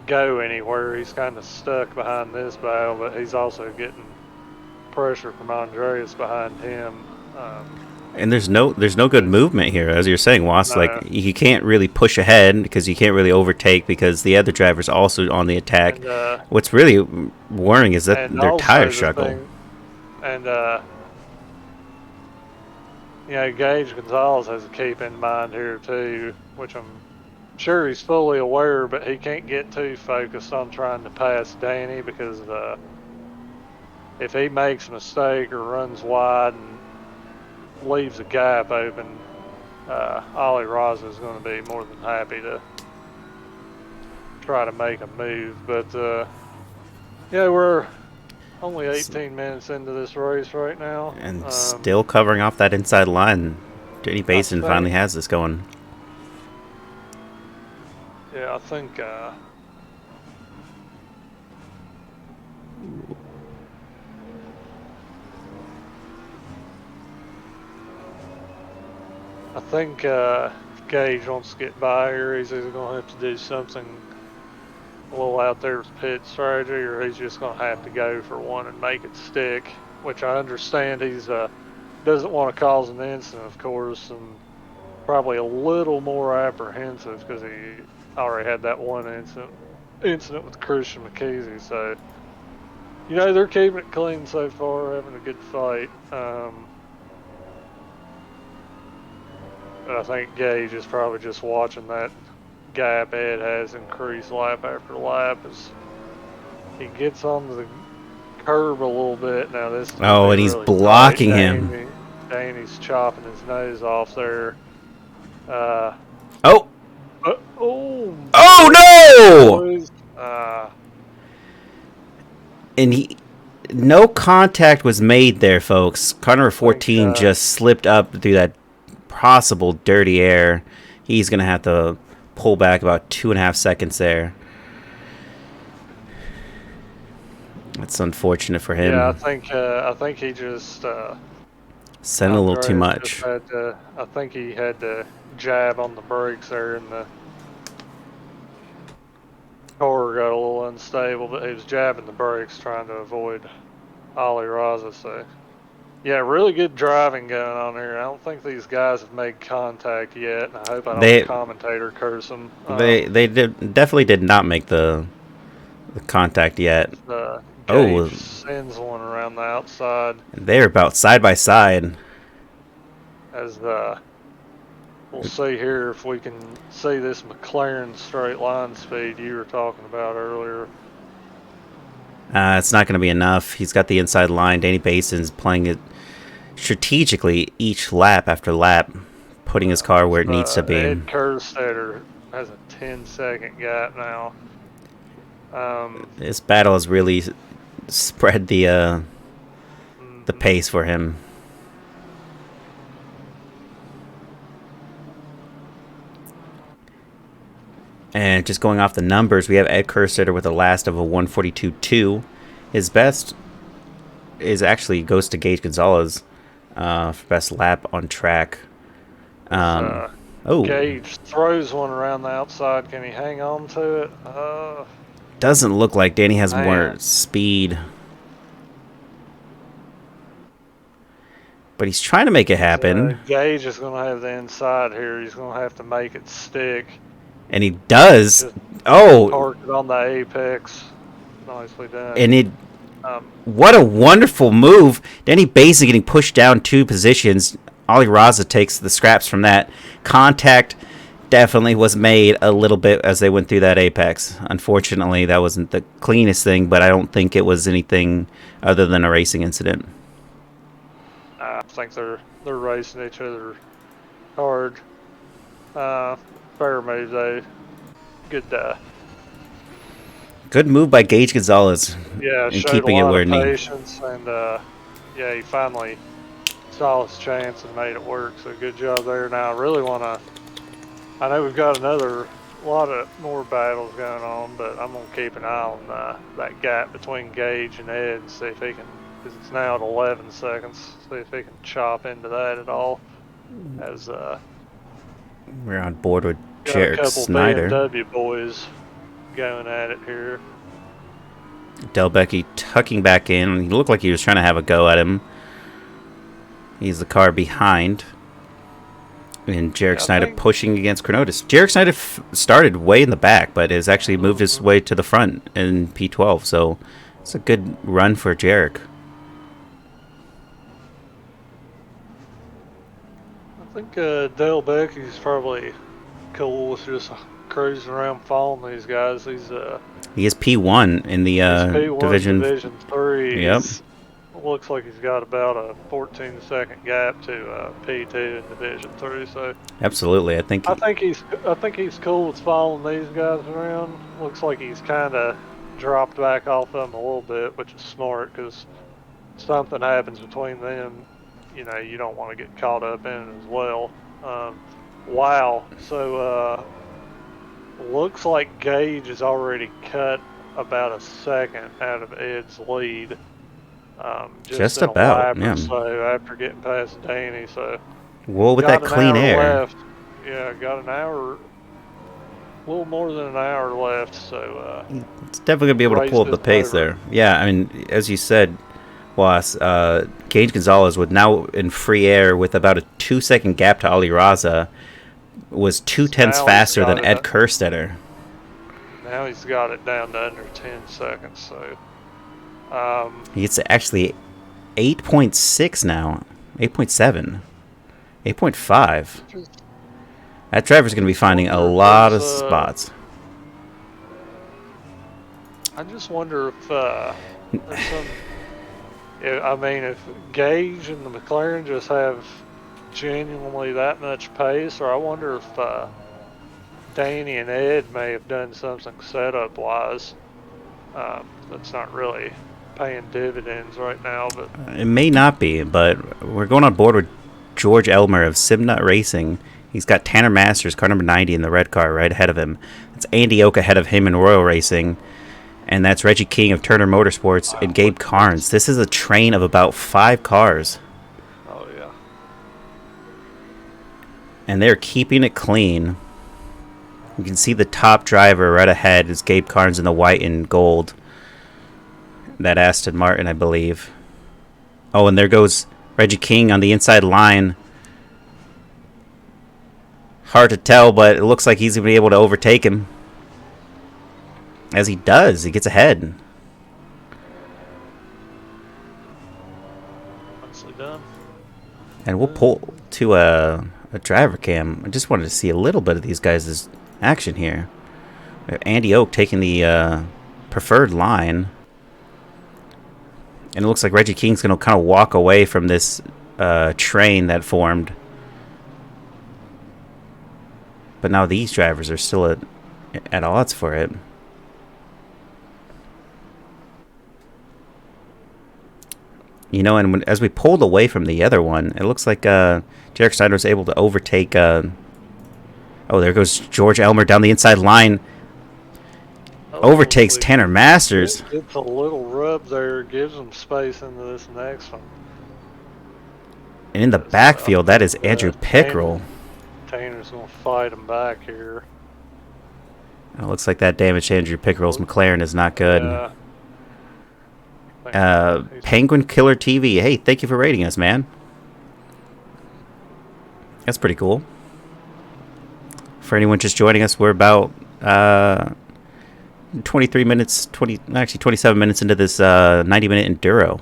go anywhere. He's kind of stuck behind this battle, but he's also getting pressure from Andreas behind him. And there's no good movement here, as you're saying, Was. Like, you can't really push ahead because you can't really overtake because the other driver's also on the attack. And, what's really worrying is that their tire struggle. Gage Gonzalez has to keep in mind here too, which I'm sure he's fully aware, but he can't get too focused on trying to pass Danny because if he makes a mistake or runs wide and leaves a gap open, Ollie Raza is going to be more than happy to try to make a move. But yeah, we're only 18 minutes into this race right now, and still covering off that inside line. Danny Basin finally has this going. Yeah, I think if Gage wants to get by here, he's either going to have to do something a little out there with pit strategy, or he's just going to have to go for one and make it stick, which I understand he's doesn't want to cause an incident, of course, and probably a little more apprehensive because he already had that one incident with Christian McKeesey. So, you know, they're keeping it clean so far, having a good fight. But I think Gage is probably just watching that gap Ed has increased lap after lap as he gets onto the curb a little bit. Now this and he's really blocking him. Danny's chopping his nose off there. Oh no! And no contact was made there, folks. Car number 14 just slipped up through that possible dirty air. He's gonna have to pull back about 2.5 seconds there. That's unfortunate for him. Yeah, I think he just sent a little too much. I think he had to jab on the brakes there, and the car got a little unstable. But he was jabbing the brakes, trying to avoid Ollie Raza. So, yeah, really good driving going on here. I don't think these guys have made contact yet, and I hope I don't commentator curse them. They definitely did not make the contact yet. Gage sends one around the outside. They're about side by side. As we'll see here if we can see this McLaren straight line speed you were talking about earlier. It's not going to be enough. He's got the inside line. Danny Basin's playing it strategically each lap after lap, putting his car where it needs to be. Ed Kerstetter has a 10-second gap now. This battle has really spread the pace for him. And just going off the numbers, we have Ed Kerstetter with a last of a 142.2. His best is goes to Gage Gonzalez for best lap on track. Gage throws one around the outside. Can he hang on to it? Doesn't look like Danny has more speed. But he's trying to make it happen. Gage is going to have the inside here. He's going to have to make it stick. And he does. Park it on the apex. Nicely done. And what a wonderful move. Danny Basin getting pushed down 2 positions. Ollie Raza takes the scraps from that. Contact definitely was made a little bit as they went through that apex. Unfortunately, that wasn't the cleanest thing, but I don't think it was anything other than a racing incident. I think they're racing each other hard. Fair move though. Good move by Gage Gonzalez. Yeah, in keeping it where it needs. Patience, and yeah, he finally saw his chance and made it work. So good job there. Now I really want to. I know we've got a lot of more battles going on, but I'm gonna keep an eye on that gap between Gage and Ed and see if he can. Because it's now at 11 seconds. See if he can chop into that at all. As we're on board with Jarek Snyder. BMW boys going at it here. Delbecki tucking back in. He looked like he was trying to have a go at him. He's the car behind. And Jarek Snyder pushing against Chronotis. Jarek Snyder started way in the back, but has actually moved his way to the front in P12. So it's a good run for Jarek. I think Delbecki's probably cool with just cruising around following these guys. He is P1 in the Division 3. Yep. looks like he's got about a 14-second gap to P2 in Division 3. So Absolutely, I think. I think he's cool with following these guys around. Looks like he's kind of dropped back off them a little bit, which is smart because something happens between them, you know, you don't want to get caught up in it as well. Wow. So looks like Gage has already cut about a second out of Ed's lead. Just in about, a lap yeah. or so after getting past Danny. So Well, with that clean air. Left. Yeah, got an hour, a little more than an hour left. So it's definitely gonna be able to pull up the pace there. Yeah, I mean, as you said, Was Gage Gonzalez with now in free air with about a 2-second gap to Ali Raza was 0.2 faster than Ed Kerstetter. Now he's got it down to under 10 seconds. So it's actually 8.6 now, 8.7, 8.5. That driver's going to be finding a lot of spots. I just wonder if there's some. I mean, if Gage and the McLaren just have genuinely that much pace, or I wonder if Danny and Ed may have done something setup-wise that's not really paying dividends right now. But it may not be, but we're going on board with George Elmer of Simnut Racing. He's got Tanner Masters, car number 90, in the red car right ahead of him. It's Andy Oak ahead of him in Royal Racing. And that's Reggie King of Turner Motorsports and Gabe Carnes. This is a train of about 5 cars. Oh, yeah. And they're keeping it clean. You can see the top driver right ahead is Gabe Carnes in the white and gold. That Aston Martin, I believe. Oh, and there goes Reggie King on the inside line. Hard to tell, but it looks like he's going to be able to overtake him. As he does, he gets ahead. Nicely done. And we'll pull to a driver cam. I just wanted to see a little bit of these guys' action here. We have Andy Oak taking the preferred line. And it looks like Reggie King's going to kind of walk away from this train that formed. But now these drivers are still at odds for it. You know, and as we pulled away from the other one, it looks like Jarek Steiner was able to overtake... oh, there goes George Elmer down the inside line. Overtakes Tanner Masters. Gets a little rub there, gives him space into this next one. And in the backfield, that is Andrew Pickrell. Tanner's going to fight him back here. It looks like that damage to Andrew Pickrell's McLaren is not good. Yeah. Penguin Killer TV. Hey, thank you for rating us, man. That's pretty cool. For anyone just joining us, we're about 23 minutes, 27 minutes into this 90-minute enduro.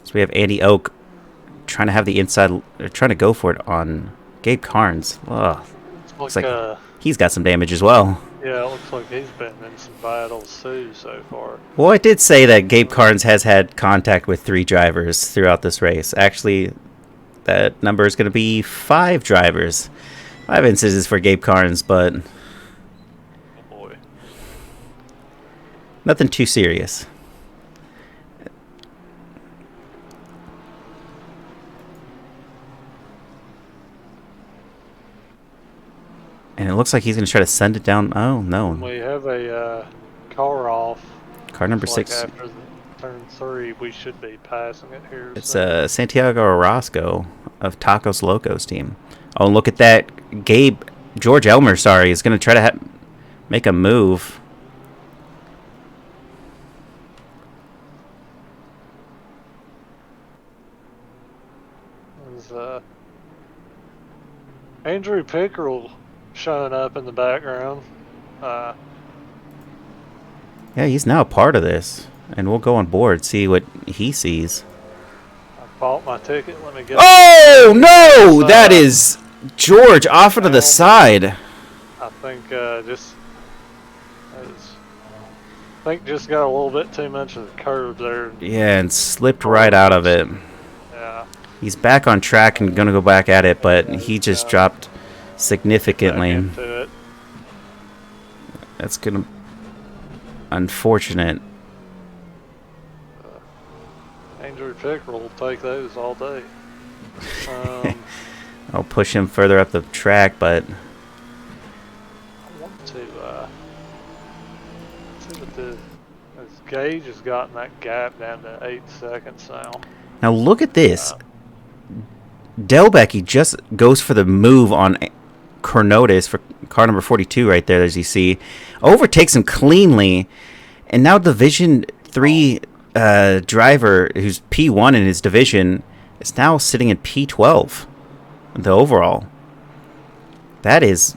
So we have Andy Oak trying to have the inside, trying to go for it on Gabe Carnes. Ugh. Looks like he's got some damage as well. Yeah, it looks like he's been in some battles too so far. Well, I did say that Gabe Carnes has had contact with 3 drivers throughout this race. Actually, that number is going to be 5 drivers. 5 instances for Gabe Carnes, but Oh boy. nothing too serious. And it looks like he's going to try to send it down. Oh, no. We have a car off. Car number 6. Like after turn 3, we should be passing it here. It's Santiago Orozco of Tacos Locos team. Oh, and look at that. George Elmer, sorry, is going to try to make a move. There's Andrew Pickrell showing up in the background. Yeah, he's now a part of this. And we'll go on board, see what he sees. I bought my ticket. Let me get. Oh, no! That is George off to the side. I think just think just got a little bit too much of the curve there. Yeah, and slipped right out of it. Yeah. He's back on track and going to go back at it, but Yeah, he he's just gonna dropped get back significantly. into it. That's going to... Unfortunate. Andrew Pickerel will take those all day. I'll push him further up the track, but... I want to see what the... As Gage has gotten that gap down to 8 seconds now. Now look at this. Delbecky just goes for the move on Chronotis for car number 42 right there, as you see. Overtakes him cleanly. And now Division 3 driver, who's P1 in his division, is now sitting in P12. The overall. That is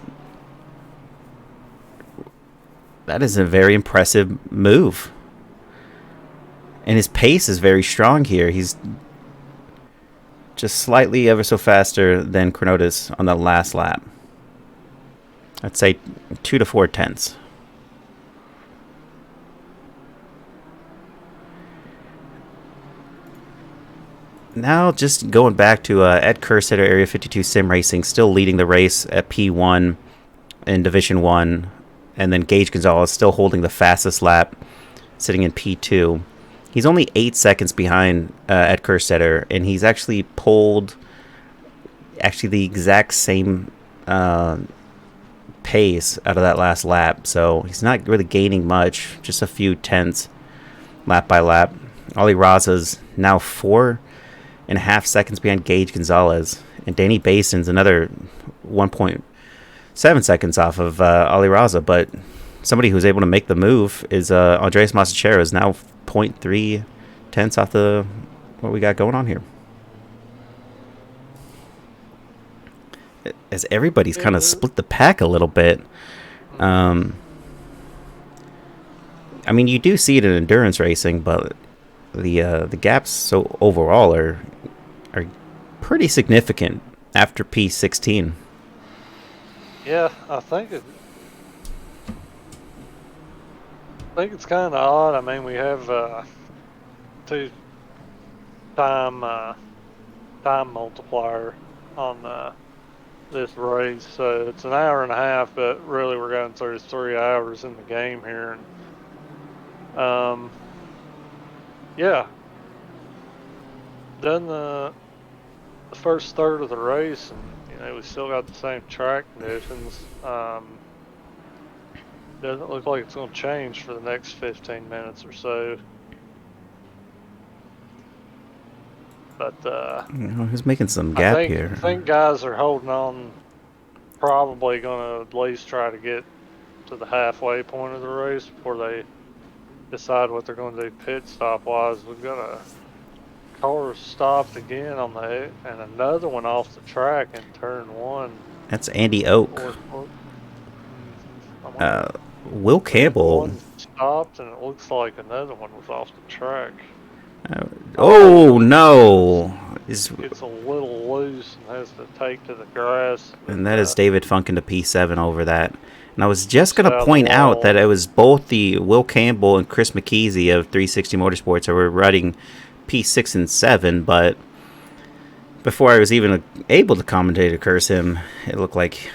a very impressive move. And his pace is very strong here. He's just slightly ever so faster than Chronotis on the last lap. I'd say 2 to 4 tenths. Now just going back to Ed Kerstetter, Area 52 Sim Racing, still leading the race at P1 in Division 1. And then Gage Gonzalez still holding the fastest lap, sitting in P2. He's only 8 seconds behind Ed Kerstetter, and he's actually pulled the exact same pace out of that last lap. So he's not really gaining much, just a few tenths lap by lap. Ollie Raza's now 4.5 seconds behind Gage Gonzalez, and Danny Bason's another 1.7 seconds off of Ollie Raza. But somebody who's able to make the move is Andres Masachero, is now 0.3 tenths off the what we got going on here. As everybody's kind of split the pack a little bit. I mean, you do see it in endurance racing, but the gaps so overall are pretty significant after P16. Yeah, I think it's kind of odd. I mean, we have 2 time multiplier on this race, so it's an hour and a half, but really we're going through 3 hours in the game here, and yeah, done the first third of the race, and we still got the same track conditions. Doesn't look like it's going to change for the next 15 minutes or so. But he's making some gap here. I think guys are holding on, probably going to at least try to get to the halfway point of the race before they decide what they're going to do pit stop wise. We've got a car stopped again and another one off the track in turn 1. That's Andy Oak. Will Campbell. One stopped, and it looks like another one was off the track. Oh no! It's a little loose and has to take to the grass. And that is David Funk into P7 over that. And I was just going to point out that it was both the Will Campbell and Chris McKeesey of 360 Motorsports that were riding P6 and 7, but before I was even able to commentate or curse him, it looked like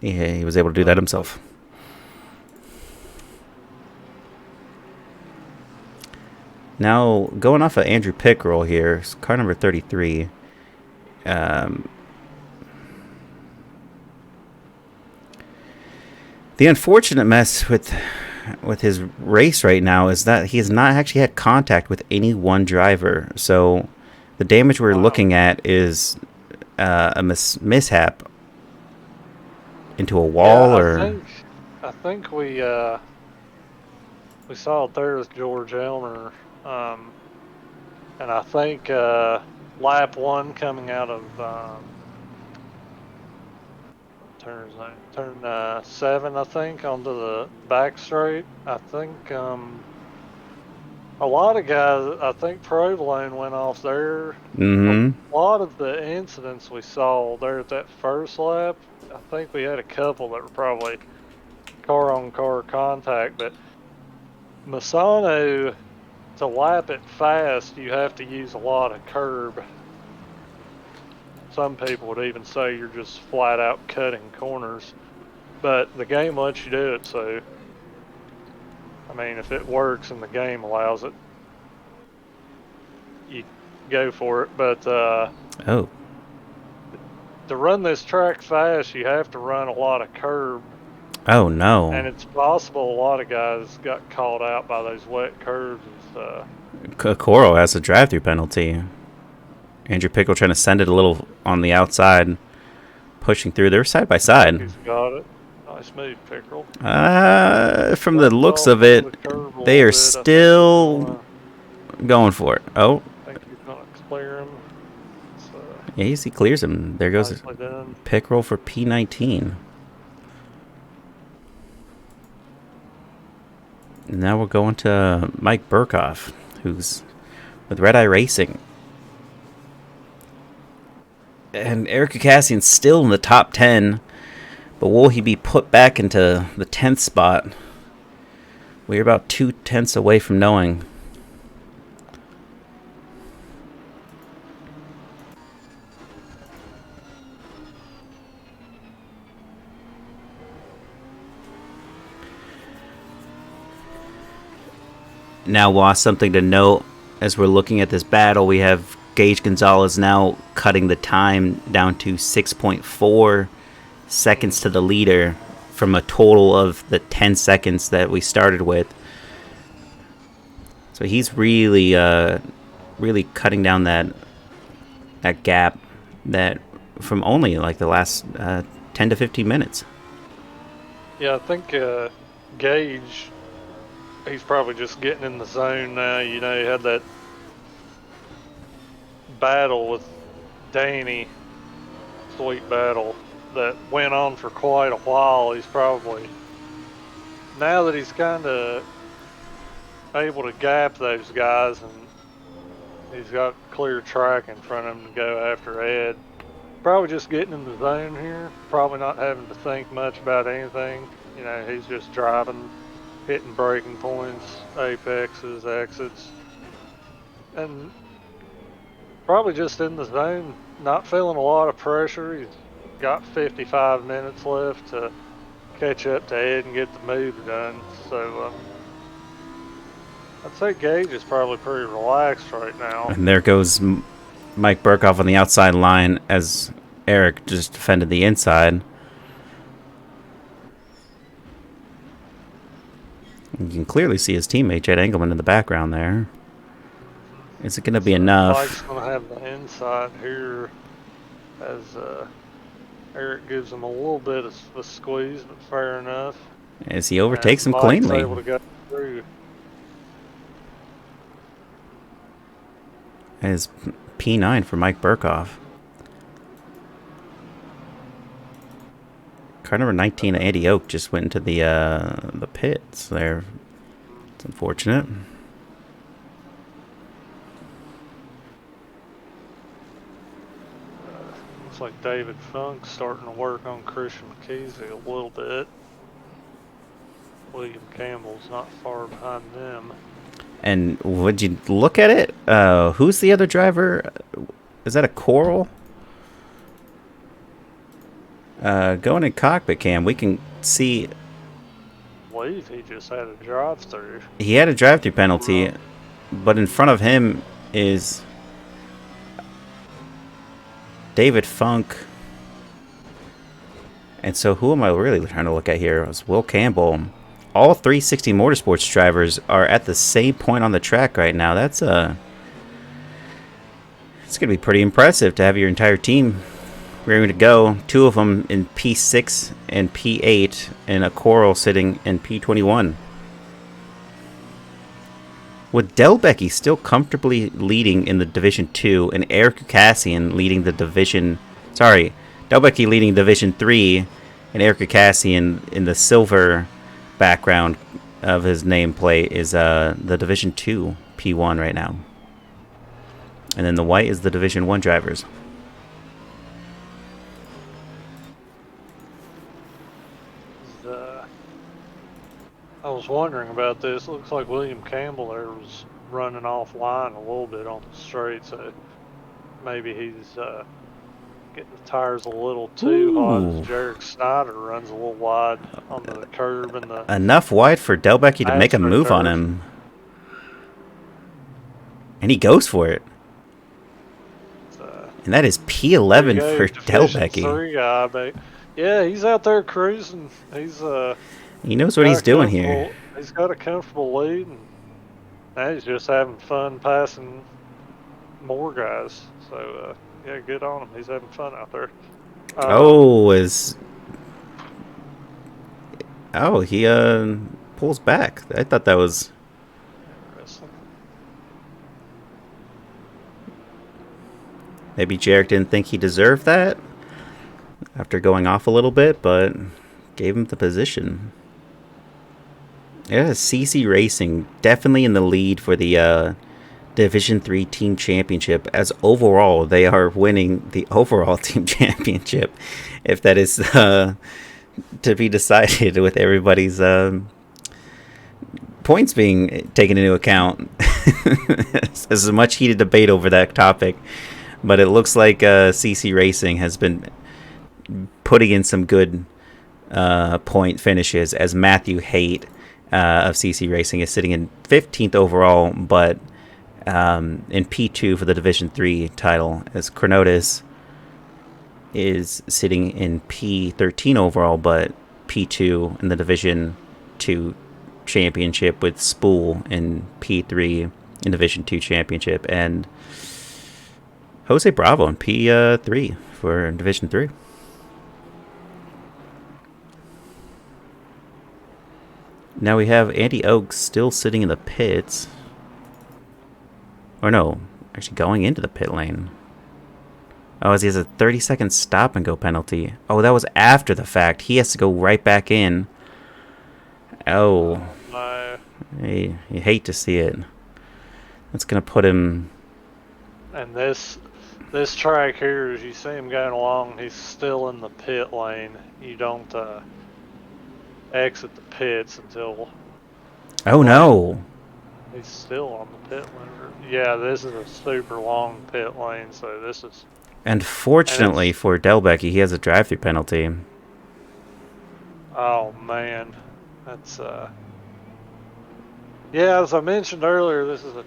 he was able to do that himself. Now, going off of Andrew Pickerel here, car number 33. The unfortunate mess with his race right now is that he has not actually had contact with any one driver. So the damage we're looking at is a mishap into a wall, I think we saw it there with George Elmer. And I think lap 1 coming out of turn 7, I think, onto the back straight. I think a lot of guys, I think Provolone went off there. Mm-hmm. A lot of the incidents we saw there at that first lap, I think we had a couple that were probably car-on-car contact, but Misano, to lap it fast, you have to use a lot of curb. Some people would even say you're just flat out cutting corners, but the game lets you do it, so I mean, if it works and the game allows it, you go for it. But Oh. to run this track fast, you have to run a lot of curb. Oh, no. And it's possible a lot of guys got caught out by those wet curbs and stuff. Coral has a drive-through penalty. Andrew Pickle trying to send it a little on the outside, pushing through. They're side by side. He's got it. Nice move, Pickerel. From the looks of it, they are still going for it. Oh. I think he's going to clear him. Yeah, he clears him. There goes Pickerel for P19. And now we're going to Mike Burkhoff, who's with Red Eye Racing. And Eric Cassian's still in the top 10, but will he be put back into the 10th spot? We're about 2/10 away from knowing. Now, Wass, something to note as we're looking at this battle, we have Gage Gonzalez now cutting the time down to 6.4 seconds to the leader from a total of the 10 seconds that we started with. So he's really, really cutting down that gap that from only like the last 10 to 15 minutes. Yeah, I think Gage, he's probably just getting in the zone now. You know, he had that battle with Danny, sweet battle, that went on for quite a while. He's probably, now that he's kind of able to gap those guys and he's got clear track in front of him to go after Ed, probably just getting in the zone here, probably not having to think much about anything. You know, he's just driving, hitting braking points, apexes, exits, and probably just in the zone, not feeling a lot of pressure. He's got 55 minutes left to catch up to Ed and get the move done. So I'd say Gage is probably pretty relaxed right now. And there goes Mike Burkhoff on the outside line as Eric just defended the inside. You can clearly see his teammate Jed Engelman in the background there. Is it going to be enough? Mike's going to have the inside here as Eric gives him a little bit of a squeeze, but fair enough. As he overtakes him Mike's cleanly. Able to go through. As P9 for Mike Burkhoff. Car number 19, Andy Oak, just went into the pits there. It's unfortunate. Looks like David Funk's starting to work on Christian McKeesey a little bit. William Campbell's not far behind them. And would you look at it? Who's the other driver? Is that a Coral? Going in cockpit cam, we can see. I believe he just had a drive-through. He had a drive-through penalty, but in front of him is David Funk. And so who am I really trying to look at here? It was Will Campbell. All 360 Motorsports drivers are at the same point on the track right now. That's it's going to be pretty impressive to have your entire team ready to go. Two of them in P6 and P8, and a Coral sitting in P21. With Delbecki still comfortably leading in the Division 2, and Eric Cassian leading the Division... Sorry, Delbecki leading Division 3, and Eric Cassian in the silver background of his nameplate is the Division 2 P1 right now. And then the white is the Division 1 drivers. I was wondering about this. Looks like William Campbell there was running offline a little bit on the straight, so maybe he's getting the tires a little too hot as Ooh. Jarek Snyder runs a little wide on the curb and the Enough wide for Delbecky to make a NASCAR move on curve. him. And he goes for it. And that is P11 for Division Delbecky. 3 guy, but yeah, he's out there cruising. He knows what he's doing here. He's got a comfortable lead, and now he's just having fun passing more guys. So yeah, good on him. He's having fun out there. He pulls back. I thought that was Interesting. maybe Jarek didn't think he deserved that after going off a little bit, but gave him the position. Yeah, CC Racing definitely in the lead for the Division 3 Team Championship, as overall they are winning the overall Team Championship, if that is to be decided with everybody's points being taken into account. There's a much heated debate over that topic, but it looks like CC Racing has been putting in some good point finishes, as Matthew Haight of CC Racing is sitting in 15th overall, but in P2 for the Division 3 title, as Chronotis is sitting in P13 overall, but P2 in the Division 2 championship, with Spool in P3 in Division 2 championship, and Jose Bravo in P3 for Division 3. Now we have Andy Oakes still sitting in the pits. Or no, actually going into the pit lane. Oh, as he has a 30-second stop and go penalty. Oh, that was after the fact. He has to go right back in. Oh. No. You hate to see it. That's going to put him... And this track here, as you see him going along, he's still in the pit lane. You don't exit the pits until... Oh, no. He's still on the pit lane. Yeah, this is a super long pit lane, so this is... And fortunately for Delbecky, he has a drive-through penalty. Oh, man. That's, yeah, as I mentioned earlier, this is a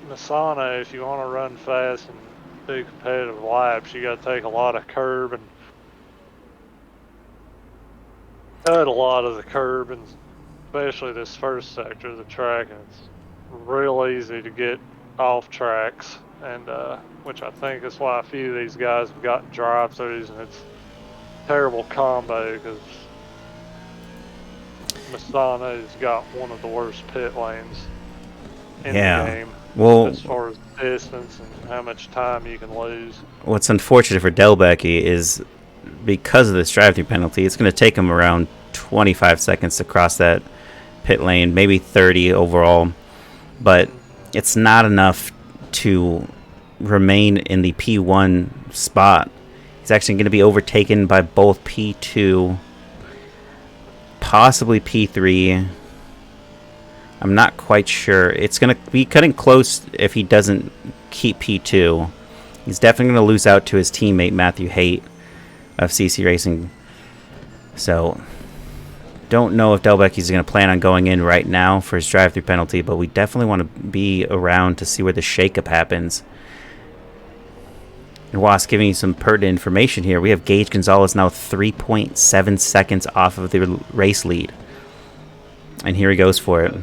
Misano. If you want to run fast and do competitive laps, you got to take a lot of curb and cut a lot of the curb, and especially this first sector of the track. And it's real easy to get off tracks, and which I think is why a few of these guys have gotten drive-throughs, and it's a terrible combo because Misano's got one of the worst pit lanes in the game. Well, as far as distance and how much time you can lose. What's unfortunate for Delbecky is because of this drive-through penalty, it's going to take him around 25 seconds to cross that pit lane, maybe 30 overall, but it's not enough to remain in the P1 spot. He's actually going to be overtaken by both P2, possibly P3. I'm not quite sure. It's going to be cutting close if he doesn't keep P2. He's definitely going to lose out to his teammate Matthew Haight of CC Racing. So, don't know if Delbecky's going to plan on going in right now for his drive-through penalty, but we definitely want to be around to see where the shakeup happens. And Wass, giving you some pertinent information here, we have Gage Gonzalez now 3.7 seconds off of the race lead. And here he goes for it.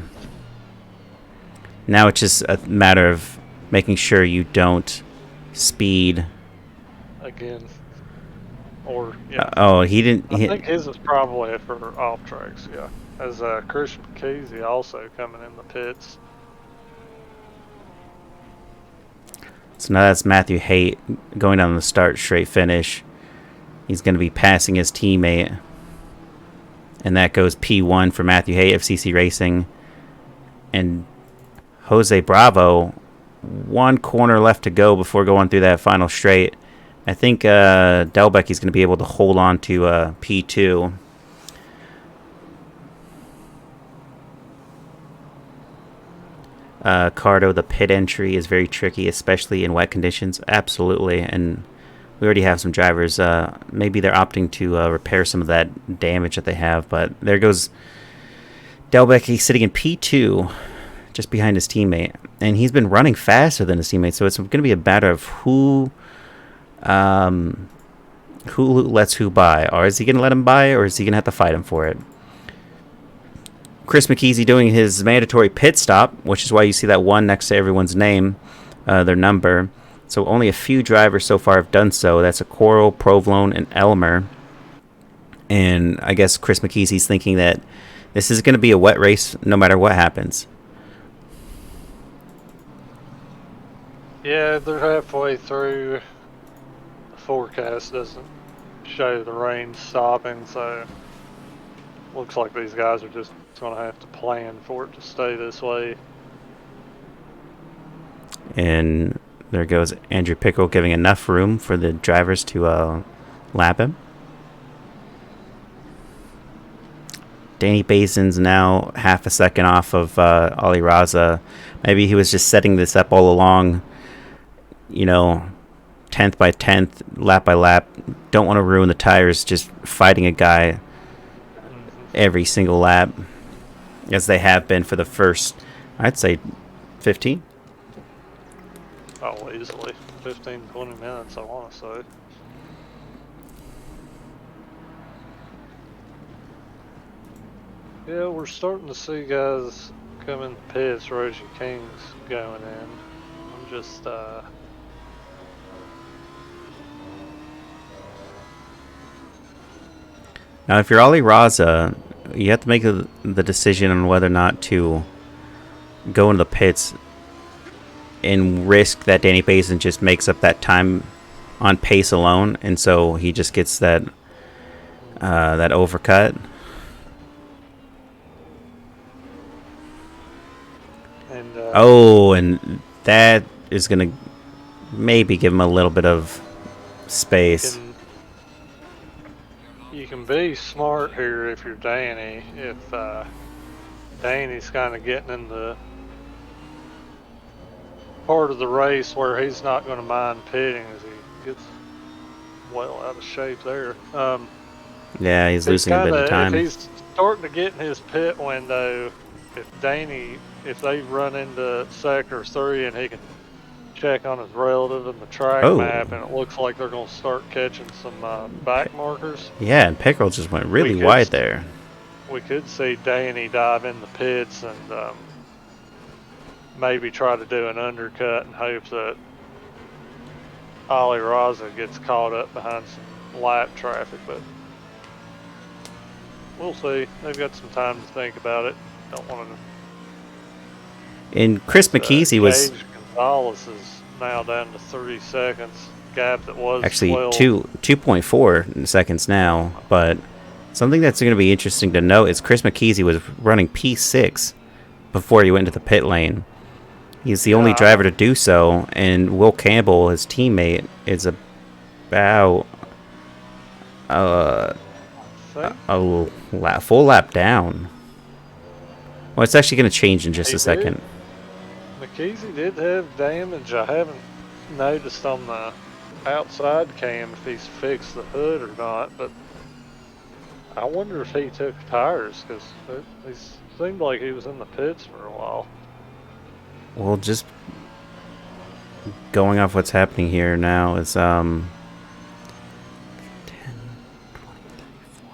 Now it's just a matter of making sure you don't speed. Again. Or, yeah. He didn't... I think his is probably for off tracks, yeah. As Christian Casey also coming in the pits. So now that's Matthew Haight going down the start straight finish. He's going to be passing his teammate. And that goes P1 for Matthew Haight of CC Racing. And Jose Bravo, one corner left to go before going through that final straight. I think Delbecky's going to be able to hold on to P2. Cardo, the pit entry is very tricky, especially in wet conditions. Absolutely, and we already have some drivers. Maybe they're opting to repair some of that damage that they have. But there goes Delbeck. He's sitting in P2, just behind his teammate, and he's been running faster than his teammate. So it's going to be a matter of who lets who by, or is he going to let him by, or is he going to have to fight him for it? Chris McKeesey doing his mandatory pit stop, which is why you see that one next to everyone's name, their number. So only a few drivers so far have done so. That's a Coral, Provolone, and Elmer. And I guess Chris McKeesey's thinking that this is going to be a wet race no matter what happens. Yeah, they're halfway through. The forecast doesn't show the rain stopping, so looks like these guys are just going to have to plan for it to stay this way. And there goes Andrew Pickrell, giving enough room for the drivers to lap him. Danny Basin's now half a second off of Ali Raza. Maybe he was just setting this up all along, 10th by 10th, lap by lap. Don't want to ruin the tires just fighting a guy every single lap, as they have been for the first, I'd say, 15. Oh, easily. 15, 20 minutes, I want to say. Yeah, we're starting to see guys come in the pits. Rosie King's going in. I'm just, Now, if you're Ali Raza, you have to make the decision on whether or not to go into the pits and risk that Danny Basin just makes up that time on pace alone, and so he just gets that overcut. And, and that is going to maybe give him a little bit of space. You can be smart here if you're Danny. If Danny's kind of getting in the part of the race where he's not going to mind pitting as he gets well out of shape there. Yeah, he's losing a bit of time. If he's starting to get in his pit window, if they run into sector 3 and he can check on his relative in the track map, and it looks like they're going to start catching some back markers. Yeah, and Pickrell just went really wide there. We could see Danny dive in the pits and maybe try to do an undercut in hopes that Ali Raza gets caught up behind some lap traffic, but we'll see. They've got some time to think about it. Don't want to. And Chris McKeesey was. Gonzalez is now down to 30 seconds. Gap that was actually 12. 2.4 seconds now. But something that's going to be interesting to note is Chris McKeesey was running P6 before he went into the pit lane. He's the only driver to do so, and Will Campbell, his teammate, is about a full lap down. Well, it's actually going to change in just a second. McKeesey did have damage. I haven't noticed on the outside cam if he's fixed the hood or not, but I wonder if he took tires, because it seemed like he was in the pits for a while. Well, just going off what's happening here now is 10, 20, 40.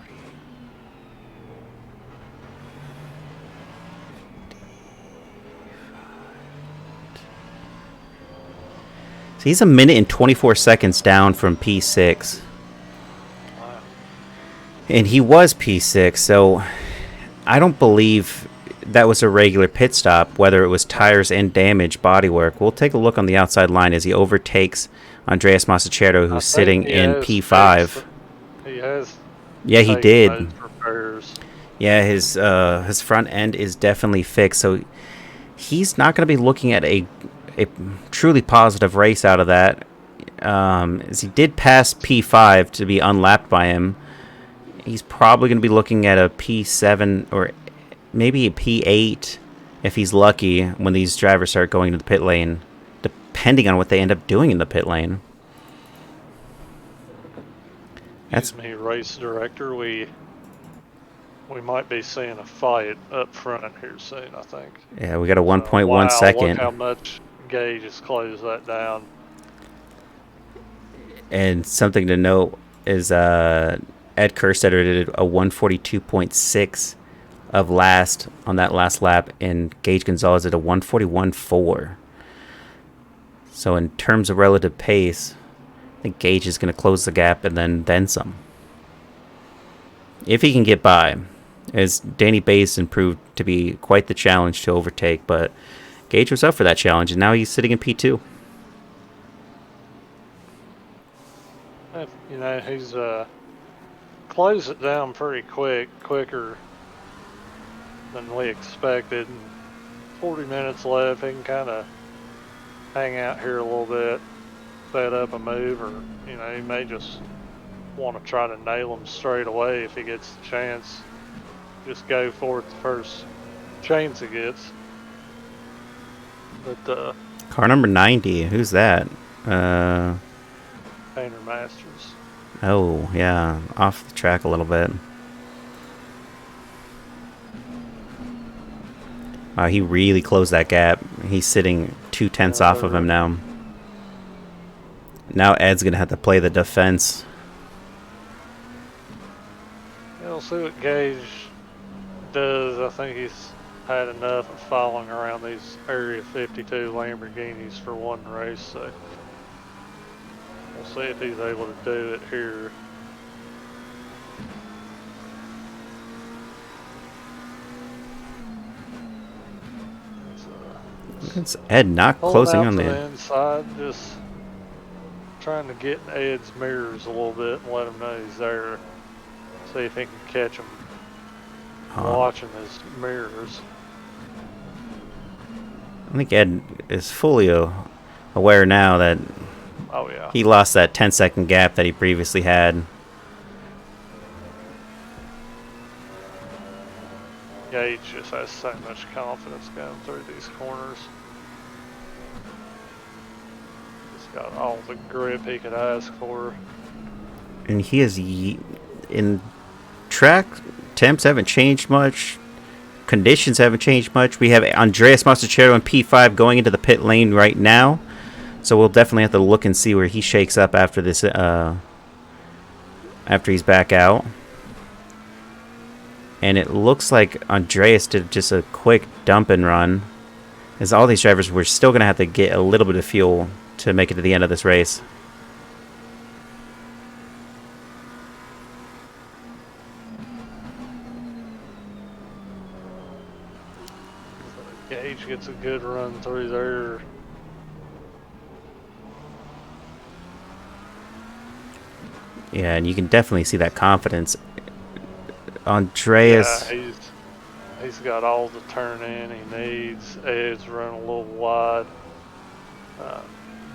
So he's a minute and 24 seconds down from P6. Wow. And he was P6, so I don't believe that was a regular pit stop, whether it was tires and damage bodywork. We'll take a look on the outside line as he overtakes Andreas Massachero, who's sitting in P5. He has. Yeah, he did. Yeah, his front end is definitely fixed, so he's not going to be looking at a truly positive race out of that. As he did pass P5 to be unlapped by him, he's probably going to be looking at a P7 or maybe a P8 if he's lucky when these drivers start going to the pit lane, depending on what they end up doing in the pit lane. Excuse me, race director. We might be seeing a fight up front here soon, I think. Yeah, we got a 1.1 wow, second. Look how much Gage has closed that down. And something to note is Ed Kerstetter did a 142.6 of last on that last lap, and Gage Gonzalez did a 141.4. So in terms of relative pace, I think Gage is going to close the gap and then some. If he can get by, as Danny Basin proved to be quite the challenge to overtake, but Gage was up for that challenge, and now he's sitting in P2. You know, he's closed it down pretty quicker than we expected. 40 minutes left. He can kind of hang out here a little bit, set up a move, or, you know, he may just want to try to nail him straight away if he gets the chance. Just go for it the first chance he gets. But car number 90, who's that? Painter Masters. Oh, yeah, off the track a little bit. He really closed that gap. He's sitting 2/10 off of him now. Now Ed's going to have to play the defense. We'll see what Gage does. I think he's had enough of following around these Area 52 Lamborghinis for one race, so we'll see if he's able to do it here. It's Ed not closing on the inside, just trying to get in Ed's mirrors a little bit and let him know he's there. See if he can catch him watching his mirrors. I think Ed is fully aware now that he lost that 10-second gap that he previously had. Gage just has so much confidence going through these corners. He's got all the grip he could ask for. And he is in track. Temps haven't changed much. Conditions haven't changed much. We have Andreas Masachero in P5 going into the pit lane right now. So we'll definitely have to look and see where he shakes up after this. After he's back out. And it looks like Andreas did just a quick dump and run. As all these drivers, we're still going to have to get a little bit of fuel to make it to the end of this race. Gage gets a good run through there. Yeah, and you can definitely see that confidence. Andreas. Yeah, he's got all the turn in he needs. Ed's running a little wide.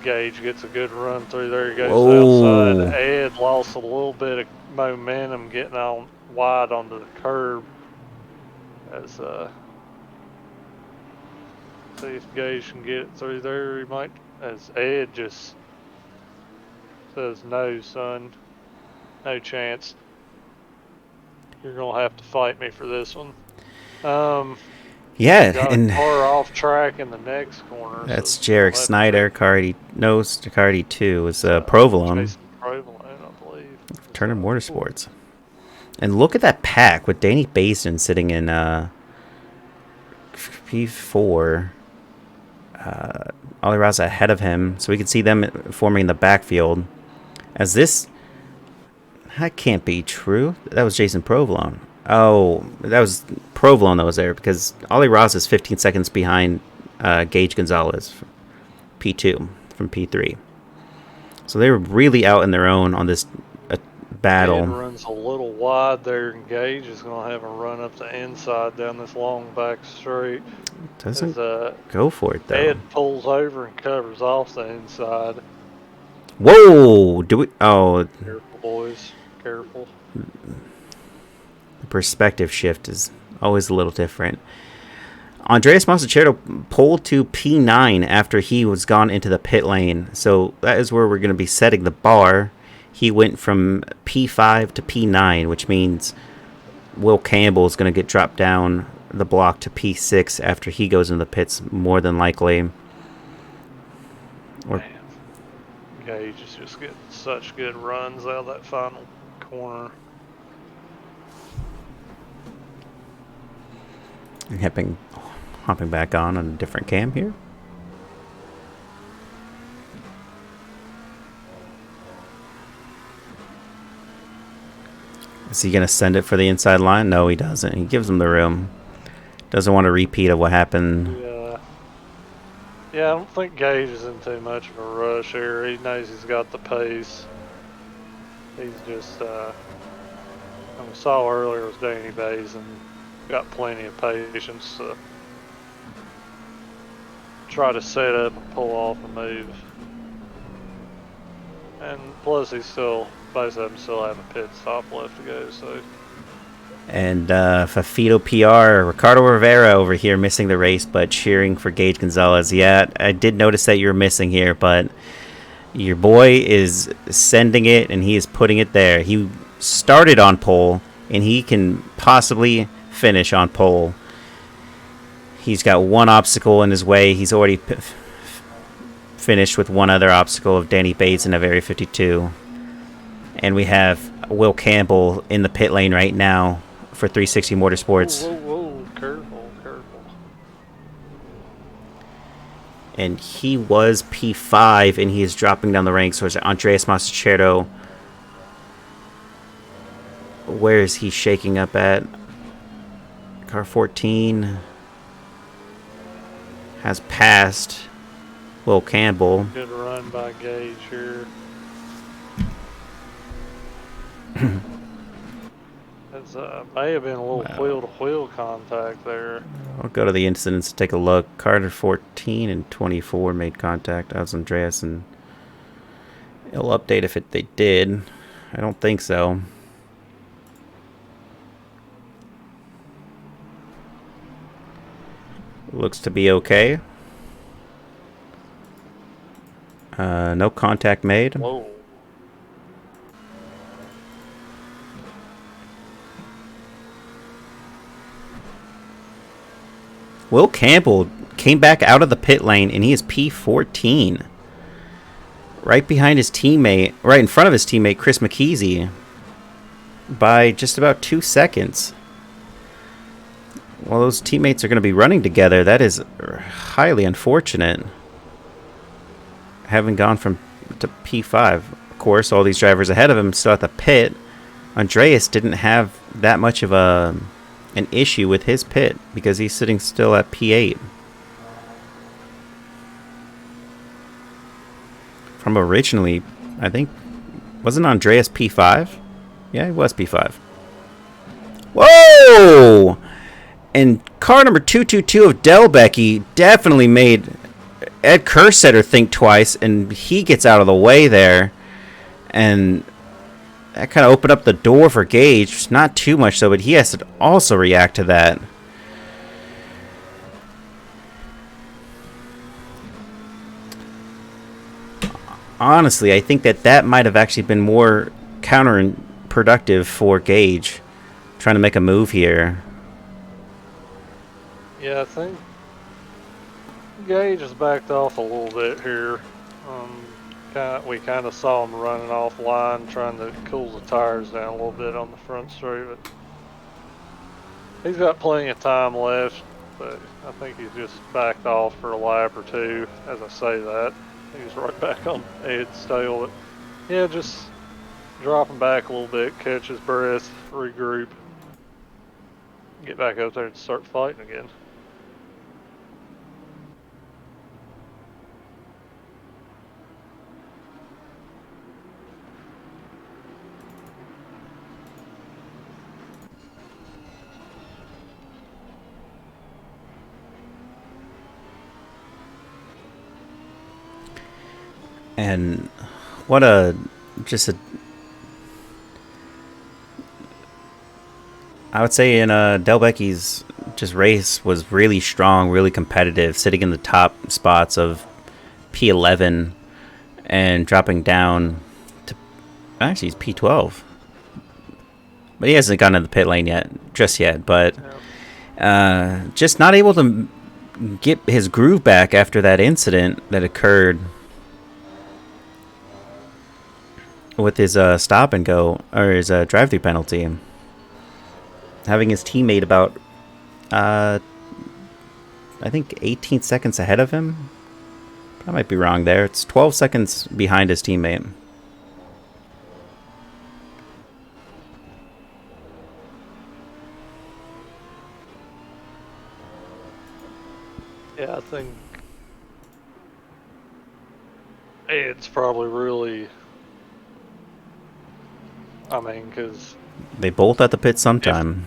Gage gets a good run through there. He goes outside. Ed lost a little bit of momentum getting on wide onto the curb. As see if Gage can get it through there. He might. As Ed just says, "No, son, no chance. You're gonna have to fight me for this one." Yeah, got and a car off track in the next corner. That's so Jarek Snyder, Cardi 2 is Provolone. Provolone, I believe. Turner Motorsports. And look at that pack with Danny Basin sitting in P4. Ali Raza ahead of him, so we can see them forming in the backfield. As this, that can't be true. That was Jason Provolone. Oh, that was Provolone that was there, because Ali Raza is 15 seconds behind Gage Gonzalez, P2 from P3. So they were really out in their own on this battle. Ed runs a little wide there, and Gage is going to have a run up the inside down this long back straight. Doesn't go for it, though. Ed pulls over and covers off the inside. Whoa! Do we? Oh. Careful, boys. Careful. The perspective shift is always a little different. Andreas Masachero pulled to P9 after he was gone into the pit lane. So that is where we're going to be setting the bar. He went from P5 to P9, which means Will Campbell is going to get dropped down the block to P6 after he goes into the pits, more than likely. Man, Gage is just getting such good runs out of that final corner. Hopping back on a different cam here. Is he going to send it for the inside line? No, he doesn't. He gives him the room. Doesn't want a repeat of what happened. Yeah, I don't think Gage is in too much of a rush here. He knows he's got the pace. He's just, we saw earlier was Danny Bays and got plenty of patience to try to set up and pull off a move. And plus, both of them still have a pit stop left to go, so. And Fafito PR, Ricardo Rivera over here missing the race, but cheering for Gage Gonzalez. Yeah, I did notice that you're missing here, but your boy is sending it, and he is putting it there. He started on pole, and he can possibly finish on pole. He's got one obstacle in his way. He's already finished with one other obstacle of Danny Bates in a very 52. And we have Will Campbell in the pit lane right now for 360 Motorsports. Whoa, careful. And he was P5, and he is dropping down the ranks. So it's Andreas Masachero. Where is he shaking up at? Car 14 has passed Will Campbell. Good run by Gage here. It's may have been a little wheel-to-wheel contact there. I'll go to the incidents to take a look. Carter 14 and 24 made contact. That was Andreas, and it'll update if they did. I don't think so. Looks to be okay. No contact made. Whoa. Will Campbell came back out of the pit lane, and he is P14. Right behind his teammate, right in front of his teammate, Chris McKeesey, by just about 2 seconds. Well, those teammates are going to be running together. That is highly unfortunate. Having gone from to P5. Of course, all these drivers ahead of him still at the pit. Andreas didn't have that much of an issue with his pit because he's sitting still at P8. From originally, I think, wasn't Andreas P5? Yeah, he was P5. Whoa! And car number 222 of Delbecky definitely made Ed Kersetter think twice, and he gets out of the way there. And that kind of opened up the door for Gage. Not too much, though, but he has to also react to that. Honestly, I think that might have actually been more counterproductive for Gage, trying to make a move here. Yeah, I think Gage has backed off a little bit here. We kind of saw him running offline, trying to cool the tires down a little bit on the front straight, but he's got plenty of time left. But I think he's just backed off for a lap or two. As I say that, he's right back on Ed's tail. But yeah, just dropping back a little bit, catch his breath, regroup, get back up there and start fighting again. And what I would say in Delbecky's just race was really strong, really competitive, sitting in the top spots of P11 and dropping down to actually he's P12. But he hasn't gotten in the pit lane just yet. But just not able to get his groove back after that incident that occurred with his stop and go, or his drive-through penalty. Having his teammate about, I think 18 seconds ahead of him. I might be wrong there. It's 12 seconds behind his teammate. Yeah, I think it's probably really, I mean, because they both at the pit sometime.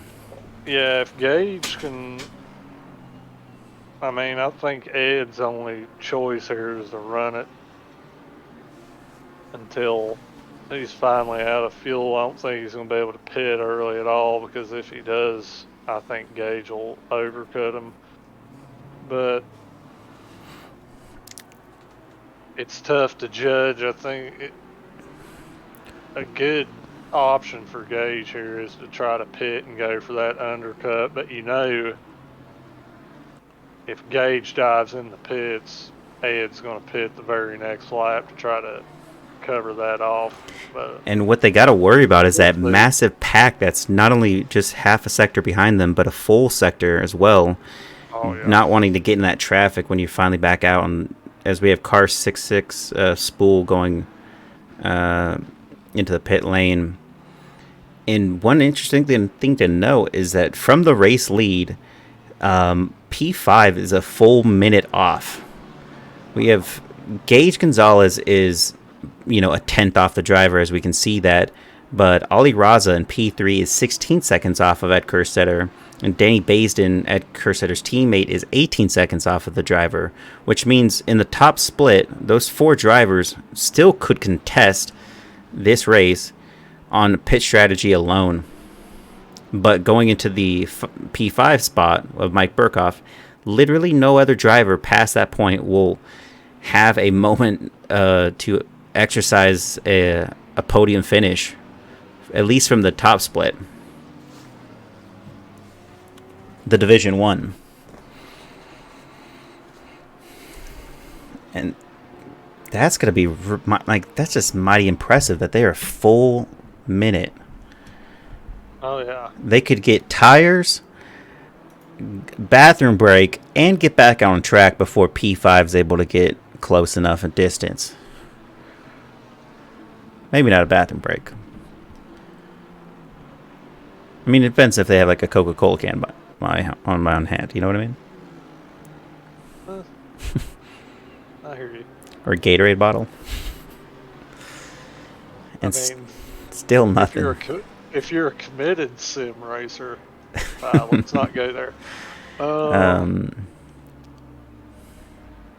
If Gage can, I mean, I think Ed's only choice here is to run it until he's finally out of fuel. I don't think he's going to be able to pit early at all, because if he does, I think Gage will overcut him. But it's tough to judge. I think a good option for Gage here is to try to pit and go for that undercut. But if Gage dives in the pits, Ed's going to pit the very next lap to try to cover that off. And what they got to worry about is that massive pack that's not only just half a sector behind them, but a full sector as well. Oh, yeah. Not wanting to get in that traffic when you finally back out, and as we have car 66 spool going into the pit lane. And one interesting thing to note is that from the race lead, P5 is a full minute off. We have Gage Gonzalez is, a tenth off the driver, as we can see that. But Ali Raza in P3 is 16 seconds off of Ed Kerstetter. And Danny Baisden, Ed Kerstetter's teammate, is 18 seconds off of the driver. Which means in the top split, those four drivers still could contest this race on pit strategy alone. But going into the P5 spot of Mike Burkhoff, literally no other driver past that point will have a moment to exercise a podium finish, at least from the top split. The Division 1. And that's going to be, that's just mighty impressive that they are a full minute. Oh, yeah. They could get tires, bathroom break, and get back on track before P5 is able to get close enough in distance. Maybe not a bathroom break. I mean, it depends if they have like a Coca-Cola can on my own hand. You know what I mean? I hear you. Or a Gatorade bottle. And still nothing. If you're a committed sim racer, let's not go there.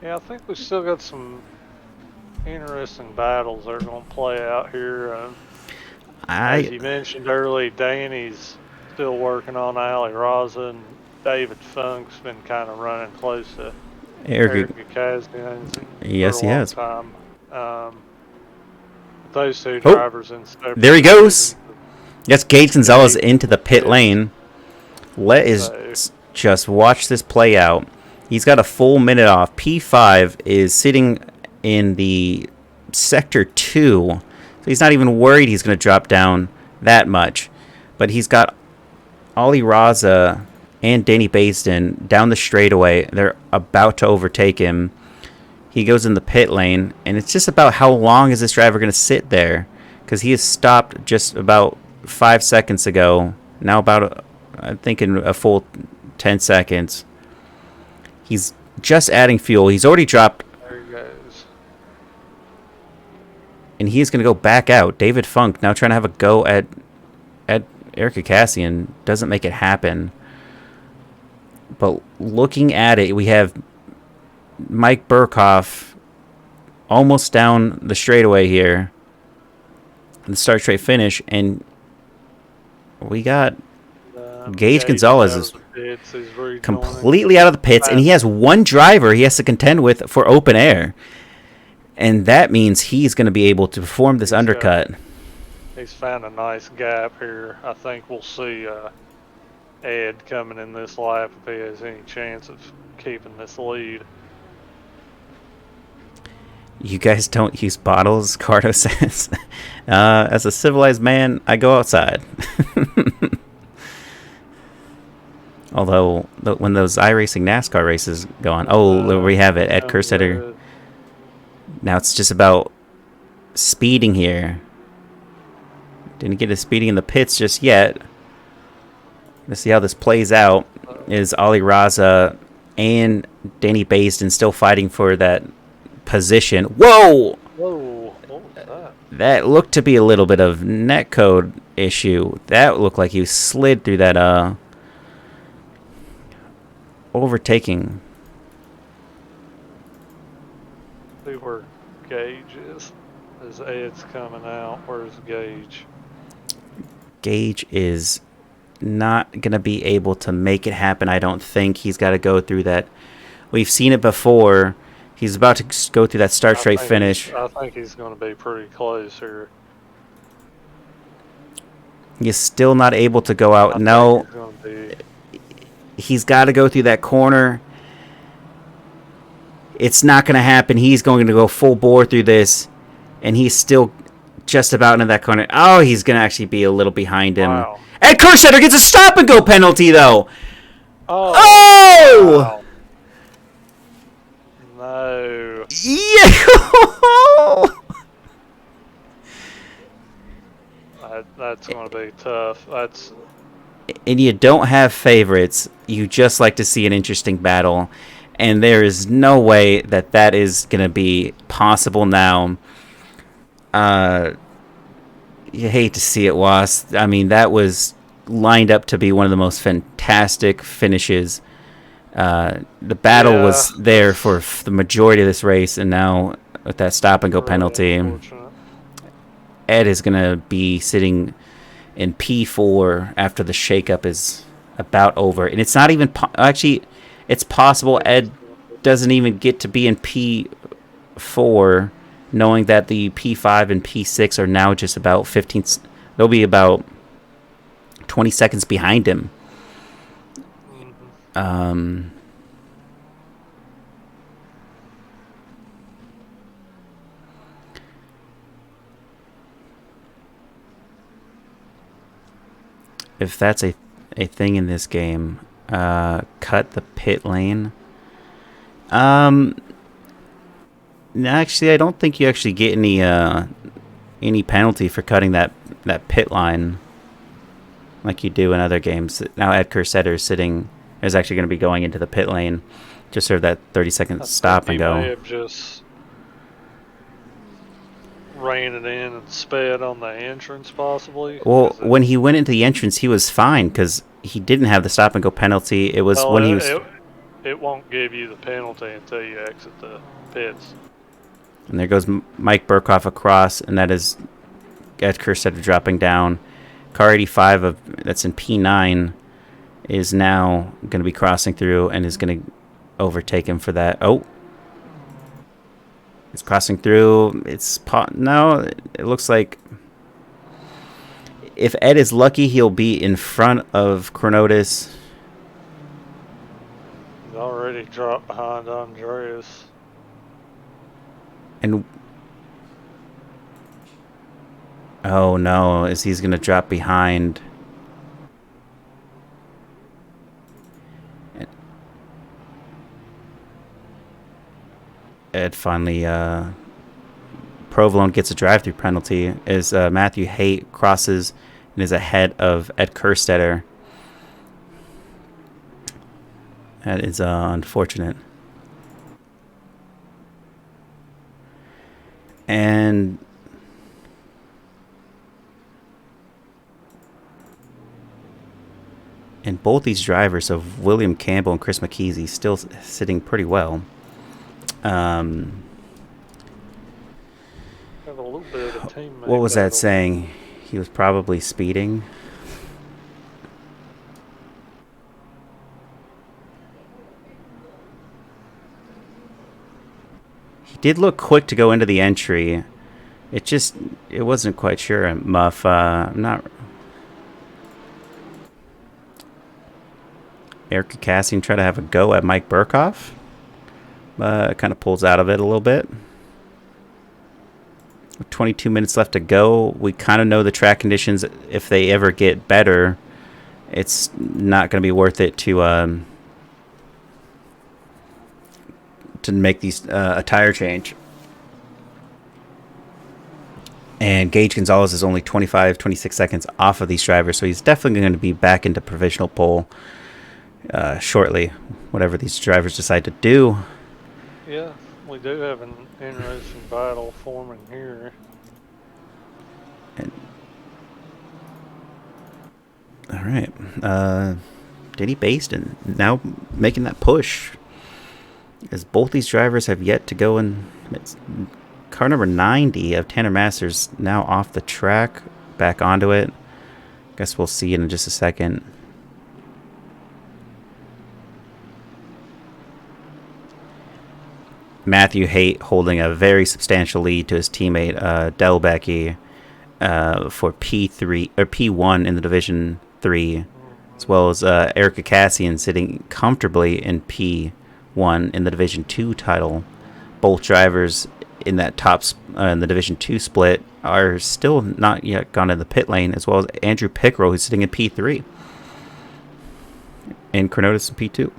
Yeah, I think we still got some interesting battles that are going to play out here. As you mentioned early, Danny's still working on Ali Raza, and David Funk's been kind of running close to Eric Kazian. Yes, he has. Time. Those two drivers in separate. There he goes. Yes, Gage Gonzalez into the pit lane. Just watch this play out. He's got a full minute off. P5 is sitting in the sector 2. So he's not even worried he's going to drop down that much. But he's got Ali Raza and Danny Baisden down the straightaway. They're about to overtake him. He goes in the pit lane, and it's just about how long is this driver going to sit there? Because he has stopped just about 5 seconds ago. Now about, I'm thinking, a full 10 seconds. He's just adding fuel. He's already dropped. There he goes. And he's going to go back out. David Funk now trying to have a go at Eric Cassian. Doesn't make it happen. But looking at it, we have Mike Burkhoff almost down the straightaway here. The start straight finish. And we got Gage Gonzalez pits. He's rejoining. Completely out of the pits, and he has one driver he has to contend with for open air. And that means he's going to be able to perform this undercut. He's found a nice gap here. I think we'll see Ed coming in this lap if he has any chance of keeping this lead. You guys don't use bottles, Cardo says. As a civilized man, I go outside. Although, when those iRacing NASCAR races go on... Oh, we have it. Ed Kerstetter. Now it's just about speeding here. Didn't get a speeding in the pits just yet. Let's see how this plays out. Is Ali Raza and Danny Baisden still fighting for that position? Whoa! Whoa! What was that? That looked to be a little bit of netcode issue. That looked like he slid through that overtaking. See where Gage is. As Ed's coming out, where's Gage? Gage is not going to be able to make it happen, I don't think. He's got to go through that. We've seen it before. He's about to go through that start straight finish. I think he's going to be pretty close here. He's still not able to go out. No. He's got to go through that corner. It's not going to happen. He's going to go full bore through this. And he's still just about into that corner. Oh, he's going to actually be a little behind him. Wow. And Kerstetter gets a stop and go penalty, though. Oh! Wow. No. Yeah. That's going to be tough. And you don't have favorites. You just like to see an interesting battle. And there is no way that is going to be possible now. You hate to see it, Was. I mean, that was lined up to be one of the most fantastic finishes. The battle was there for the majority of this race, and now with that stop-and-go penalty, Ed is going to be sitting in P4 after the shakeup is about over. And it's not even... actually, it's possible Ed doesn't even get to be in P4, knowing that the P5 and P6 are now just about 15... They'll be about 20 seconds behind him. If that's a thing in this game, cut the pit lane. Actually, I don't think you actually get any penalty for cutting that pit line like you do in other games. Now Ed Kerstetter is actually going to be going into the pit lane to serve that 30-second stop and go. He may have just ran it in and sped on the entrance, possibly. Well, when he went into the entrance, he was fine because he didn't have the stop and go penalty. It was when he was. It won't give you the penalty until you exit the pits. And there goes Mike Burkhoff across, and that is Ed Kerstetter dropping down. Car 85 that's in P9 is now going to be crossing through and is going to overtake him for that. Oh. It's crossing through. No, it looks like if Ed is lucky, he'll be in front of Chronotis. He's already dropped behind Andreas. And oh no, he's going to drop behind. Ed finally, Provolone gets a drive-through penalty as Matthew Haight crosses and is ahead of Ed Kerstetter. That is unfortunate. And both these drivers of William Campbell and Chris McKeesey still sitting pretty well. What was that saying? He was probably speeding. He did look quick to go into the entry. It wasn't quite sure. Muff, I'm not. Eric Cassian try to have a go at Mike Burkhoff. Kind of pulls out of it a little bit. 22 minutes left to go. We kind of know the track conditions. If they ever get better, it's not going to be worth it to make these a tire change. And Gage Gonzalez is only 26 seconds off of these drivers, so he's definitely going to be back into provisional pole shortly, whatever these drivers decide to do. Yeah, we do have an interesting battle forming here. All right. Denny Baston now making that push, as both these drivers have yet to go in. Car number 90 of Tanner Masters now off the track, back onto it. Guess we'll see in just a second. Matthew Haight holding a very substantial lead to his teammate Delbecki for P3 or P1 in the Division 3, as well as Erica Cassian sitting comfortably in P1 in the Division 2 title. Both drivers in that top in the Division 2 split are still not yet gone in the pit lane, as well as Andrew Pickrell, who's sitting in P3, and Chronotis in P2.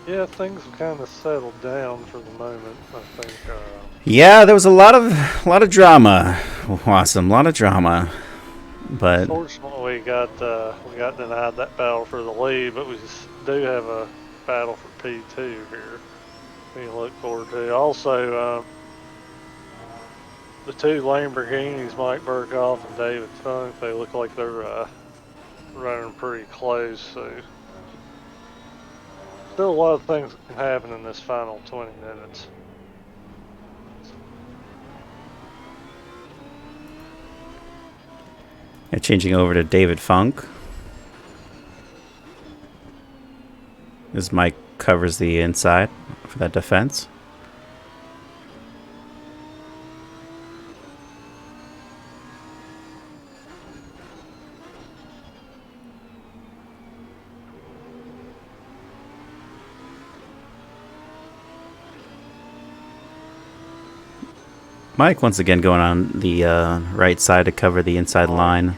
Yeah, things have kind of settled down for the moment, I think. Yeah, there was a lot of drama, Wassum, a lot of drama, but fortunately we got denied that battle for the lead, but we do have a battle for P2 here. We look forward to. Also, the two Lamborghinis, Mike Burkhoff and David Funk, they look like they're running pretty close. So. Still a lot of things can happen in this final 20 minutes. And changing over to David Funk, as Mike covers the inside for that defense. Mike once again going on the right side to cover the inside line.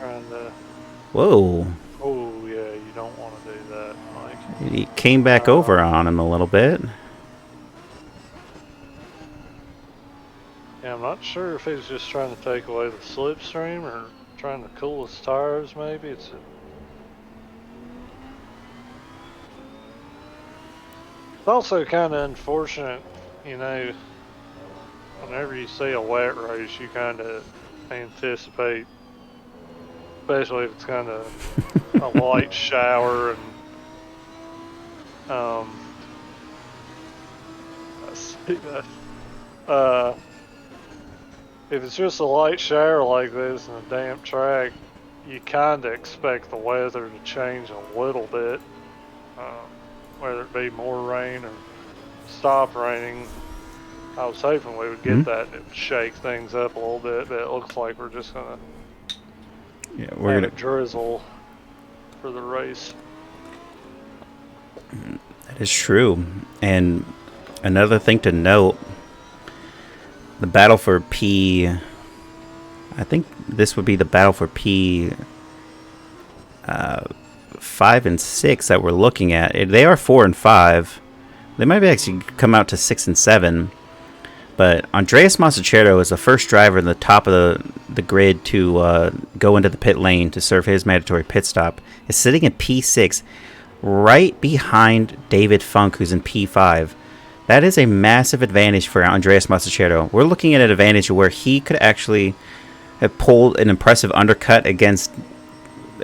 Whoa. Oh, yeah, you don't want to do that, Mike. He came back over on him a little bit. Yeah, I'm not sure if he's just trying to take away the slipstream or trying to cool his tires, maybe. It's also kind of unfortunate, you know, whenever you see a wet race, you kind of anticipate, especially if it's kind of a light shower, and let's see that. If it's just a light shower like this and a damp track, you kind of expect the weather to change a little bit, whether it be more rain or stop raining. I was hoping we would get that. It would shake things up a little bit, but it looks like we're just gonna we're gonna drizzle for the race. That is true. And another thing to note, the battle for P, I think this would be the battle for P 5 and 6 that we're looking at. They are 4 and 5. They might actually come out to 6 and 7. But Andreas Massachero is the first driver in the top of the grid to go into the pit lane to serve his mandatory pit stop. Is sitting in P6, right behind David Funk, who's in P5. That is a massive advantage for Andreas Massachero. We're looking at an advantage where he could actually have pulled an impressive undercut against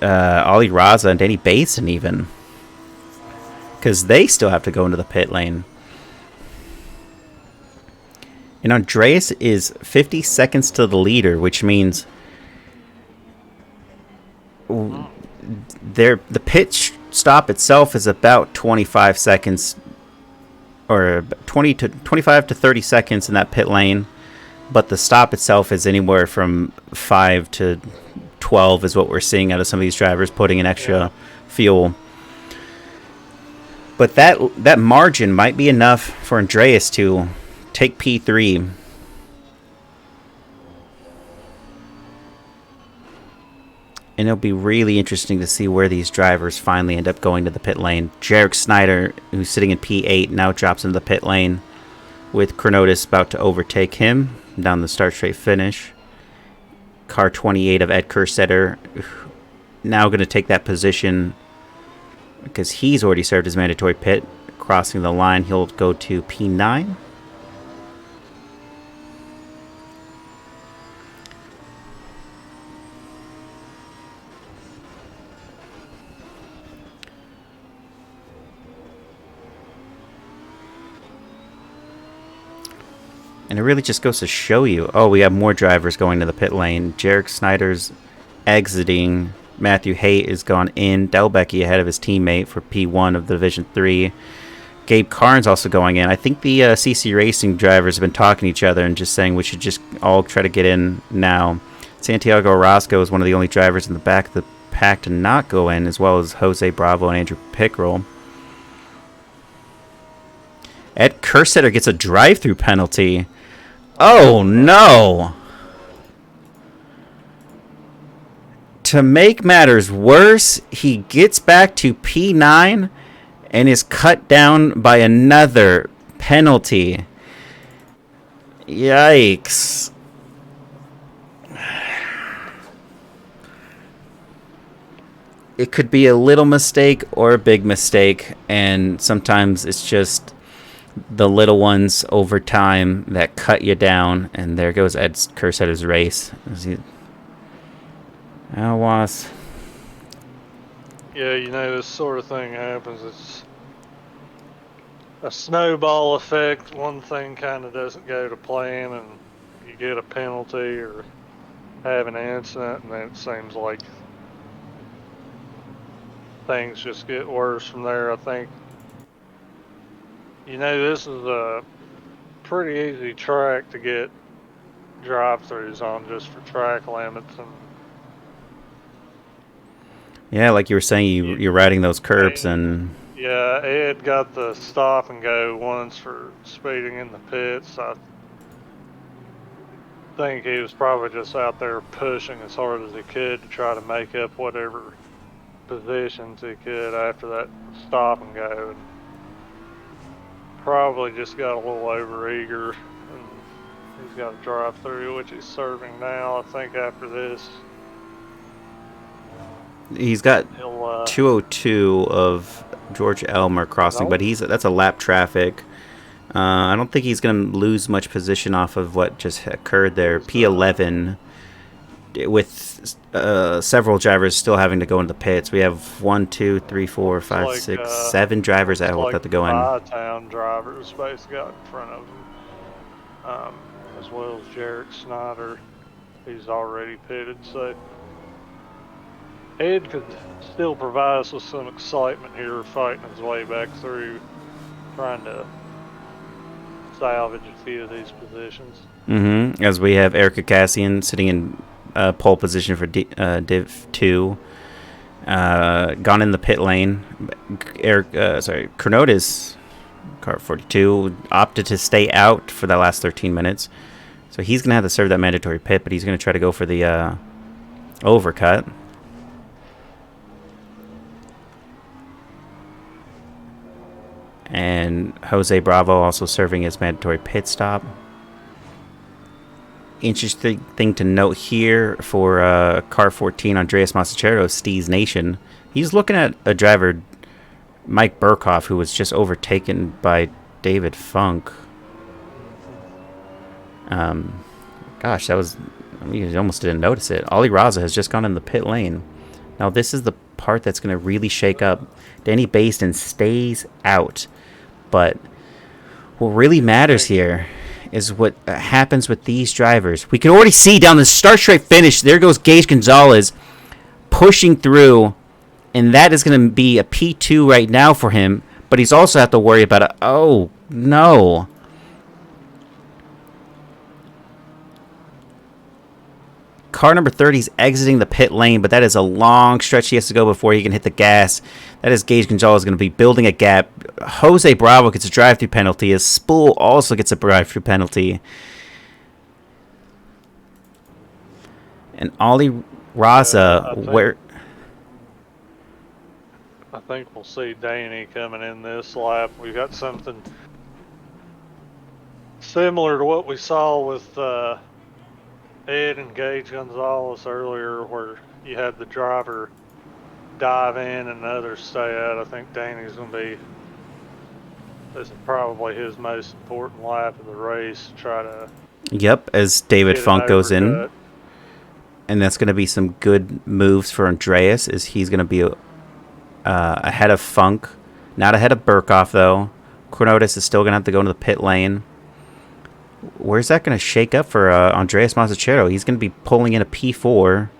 Ali Raza and Danny Bateson even, because they still have to go into the pit lane. And Andreas is 50 seconds to the leader, which means the pit stop itself is about 25 seconds, or 25 to 30 seconds in that pit lane, but the stop itself is anywhere from 5 to 12 is what we're seeing out of some of these drivers putting in extra fuel. But that margin might be enough for Andreas to take P3. And it'll be really interesting to see where these drivers finally end up going to the pit lane. Jarek Snyder, who's sitting in P8, now drops into the pit lane, with Chronotis about to overtake him down the start straight finish. Car 28 of Ed Kerstetter now going to take that position because he's already served his mandatory pit. Crossing the line, he'll go to P9. And it really just goes to show you. Oh, we have more drivers going to the pit lane. Jarek Snyder's exiting. Matthew Haight is gone in. Delbecke ahead of his teammate for P1 of Division 3. Gabe Carnes also going in. I think the CC Racing drivers have been talking to each other and just saying we should just all try to get in now. Santiago Orozco is one of the only drivers in the back of the pack to not go in, as well as Jose Bravo and Andrew Pickrell. Ed Kerstetter gets a drive-through penalty. Oh, no. To make matters worse, he gets back to P9 and is cut down by another penalty. Yikes. It could be a little mistake or a big mistake, and sometimes it's just the little ones over time that cut you down. And there goes Ed Kerstetter's race. Was. Yeah, you know, this sort of thing happens. It's a snowball effect. One thing kind of doesn't go to plan, and you get a penalty or have an incident, and then it seems like things just get worse from there. I think, you know, this is a pretty easy track to get drive-throughs on just for track limits. And yeah, like you were saying, you're riding those curbs and... Yeah, Ed got the stop and go once for speeding in the pits. I think he was probably just out there pushing as hard as he could to try to make up whatever positions he could after that stop and go. And probably just got a little overeager, and he's got a drive through, which he's serving now. I think after this, he's got 202 of George Elmer crossing, but that's a lap traffic. I don't think he's going to lose much position off of what just occurred there. P11 with several drivers still having to go into the pits. We have 1, 2, 3, 4, 5, 6, 7 drivers that will have to go in. Town drivers basically got in front of him, as well as Jarek Snyder. He's already pitted, so Ed could still provide us with some excitement here, fighting his way back through, trying to salvage a few of these positions. As we have Erica Cassian sitting in pole position for Div 2, gone in the pit lane. Chronotis, car 42, opted to stay out for that last 13 minutes. So he's going to have to serve that mandatory pit, but he's going to try to go for the overcut. And Jose Bravo also serving his mandatory pit stop. Interesting thing to note here for car 14, Andreas Masachero, Steve's Nation. He's looking at a driver, Mike Burkhoff, who was just overtaken by David Funk. Gosh, that was... you almost didn't notice it. Ali Raza has just gone in the pit lane. Now, this is the part that's going to really shake up. Danny Baston stays out. But what really matters here is what happens with these drivers. We can already see down the start straight finish, there goes Gage Gonzalez pushing through, and that is going to be a P2 right now for him, but he's also have to worry about it. Oh, no. Car number 30 is exiting the pit lane, but that is a long stretch he has to go before he can hit the gas. That is Gage Gonzalez going to be building a gap. Jose Bravo gets a drive-through penalty. His spool also gets a drive-through penalty. And Ollie Raza, I think we'll see Danny coming in this lap. We've got something similar to what we saw with Ed and Gage Gonzalez earlier, where you had the driver dive in and others stay out. I think Danny's going to be, this is probably his most important lap of the race to try to. Yep, as David Funk goes in. And that's going to be some good moves for Andreas, as he's going to be ahead of Funk. Not ahead of Burkhoff, though. Cornotis is still going to have to go into the pit lane. Where's that going to shake up for Andreas Mazzuchello? He's going to be pulling in a P4,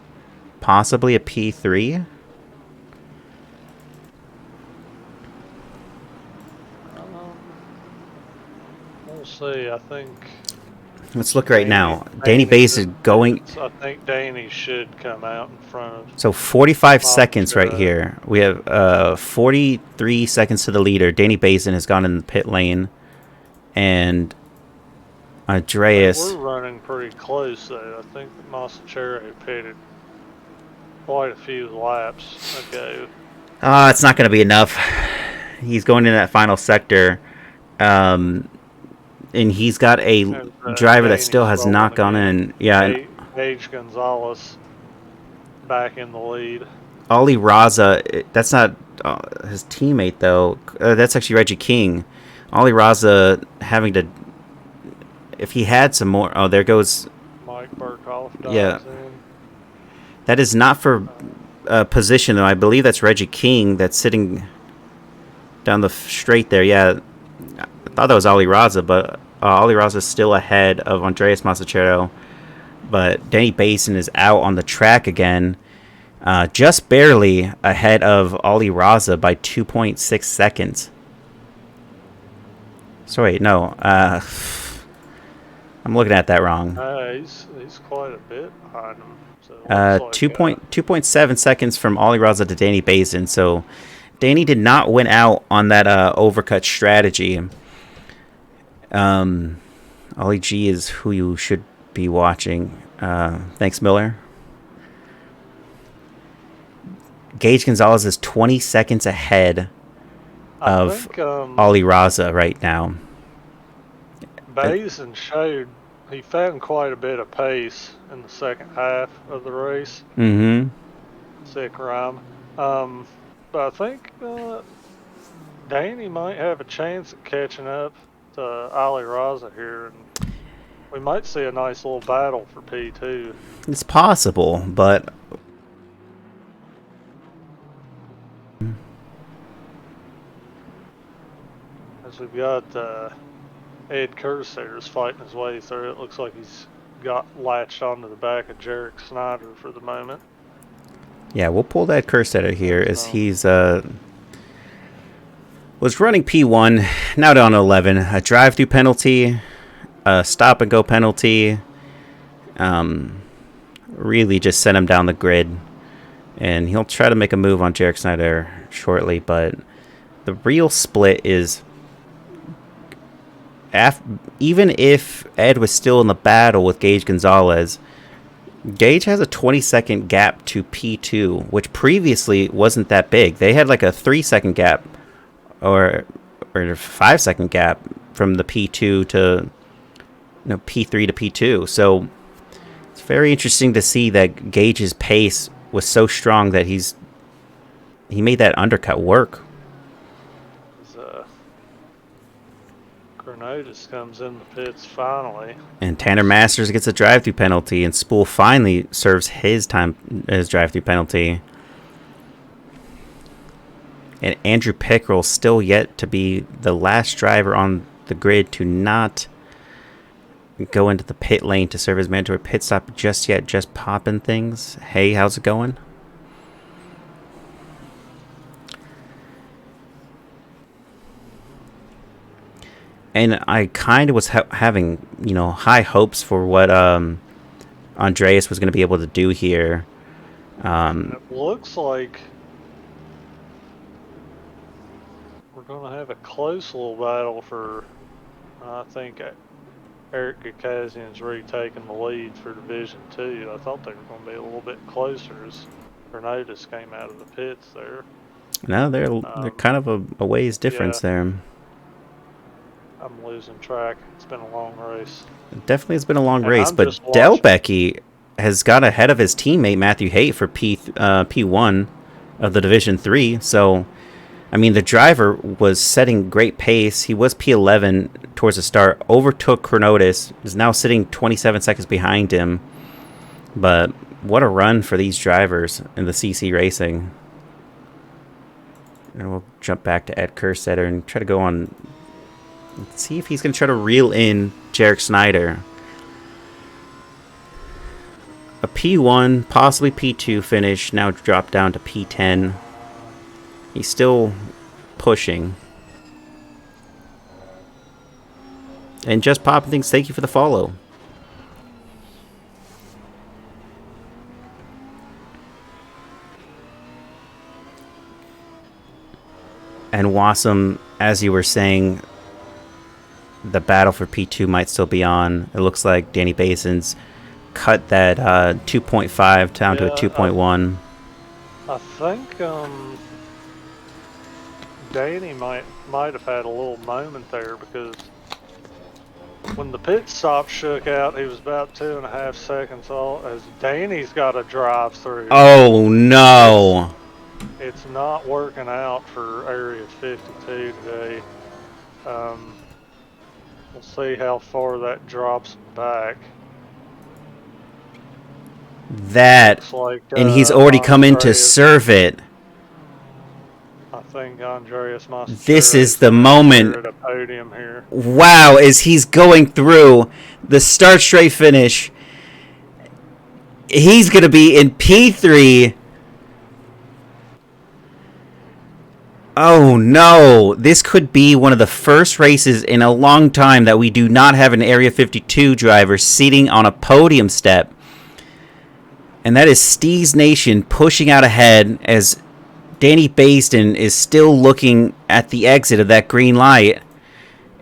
possibly a P3. We'll see. I think. Let's look right now. Danny Bass is going. I think Danny should come out in front of. So 45 seconds right here. We have 43 seconds to the leader. Danny Basin has gone in the pit lane, and Andreas. We're running pretty close though. I think Mazzuchello pitted quite a few laps ago. It's not going to be enough. He's going in that final sector. And he's got a driver that still has not gone in. Yeah. Gage Gonzalez back in the lead. Ollie Raza, that's not his teammate, though. That's actually Reggie King. Ollie Raza having to... If he had some more... Oh, there goes... Mike Burkhoff. Yeah. That is not for position, though. I believe that's Reggie King that's sitting down the straight there. Yeah. I thought that was Ollie Raza, but Ollie Raza is still ahead of Andreas Mazzuchello. But Danny Basin is out on the track again, just barely ahead of Ollie Raza by 2.6 seconds. So wait, no, I'm looking at that wrong. He's quite a bit behind him. So 2.7 seconds from Ollie Raza to Danny Basin. So Danny did not win out on that overcut strategy. Ollie G is who you should be watching. Thanks, Miller. Gage Gonzalez is 20 seconds ahead of Ollie Raza right now. Basin showed he found quite a bit of pace in the second half of the race. Mm-hmm. Sick rhyme. But I think Danny might have a chance at catching up to Ollie Raza here, and we might see a nice little battle for P2. It's possible, but as we've got Ed Curseers fighting his way through, it looks like he's got latched onto the back of Jarek Snyder for the moment. Yeah, we'll pull that Cursetter here as he's was running P1, now down to 11. A drive-through penalty, a stop-and-go penalty. Really just sent him down the grid. And he'll try to make a move on Jarek Snyder shortly, but the real split is... even if Ed was still in the battle with Gage Gonzalez, Gage has a 20-second gap to P2, which previously wasn't that big. They had like a 3-second gap or 5-second gap from the P2 to P3 to P2. So it's very interesting to see that Gage's pace was so strong that he made that undercut work. Cornotis comes in the pits finally. And Tanner Masters gets a drive-through penalty, and Spool finally serves his drive-through penalty. And Andrew Pickrell still yet to be the last driver on the grid to not go into the pit lane to serve his mandatory pit stop just yet, just popping things. Hey, how's it going? And I kind of was having, high hopes for what Andreas was going to be able to do here. It looks like we're going to have a close little battle for, I think, Eric Gakazian's retaking the lead for Division 2. I thought they were going to be a little bit closer as Bernotis came out of the pits there. No, they're kind of a ways difference there. I'm losing track. It's been a long race. It definitely has been a long race, but Delbecke has got ahead of his teammate Matthew Haight for P1 of the Division 3. So, I mean, the driver was setting great pace. He was P11 towards the start, overtook Chronotis, is now sitting 27 seconds behind him. But what a run for these drivers in the CC Racing. And we'll jump back to Ed Kerstetter and try to go on. Let's see if he's going to try to reel in Jarek Snyder. A P1, possibly P2 finish, now dropped down to P10. He's still pushing. And just popping things, thank you for the follow. And Wassum, as you were saying, the battle for P2 might still be on. It looks like Danny Basins cut that 2.5 down to a 2.1. I think Danny might have had a little moment there, because when the pit stop shook out, he was about 2.5 seconds off. As Danny's got to drive through. Oh no! It's not working out for Area 52 today. We'll see how far that drops back. And he's already come in to serve it. I think Andreas Mastroianni. This is the moment. At a podium here. Wow, as he's going through the start straight finish, he's going to be in P3. Oh no, this could be one of the first races in a long time that we do not have an Area 52 driver sitting on a podium step. And that is Steez Nation pushing out ahead as Danny Baston is still looking at the exit of that green light.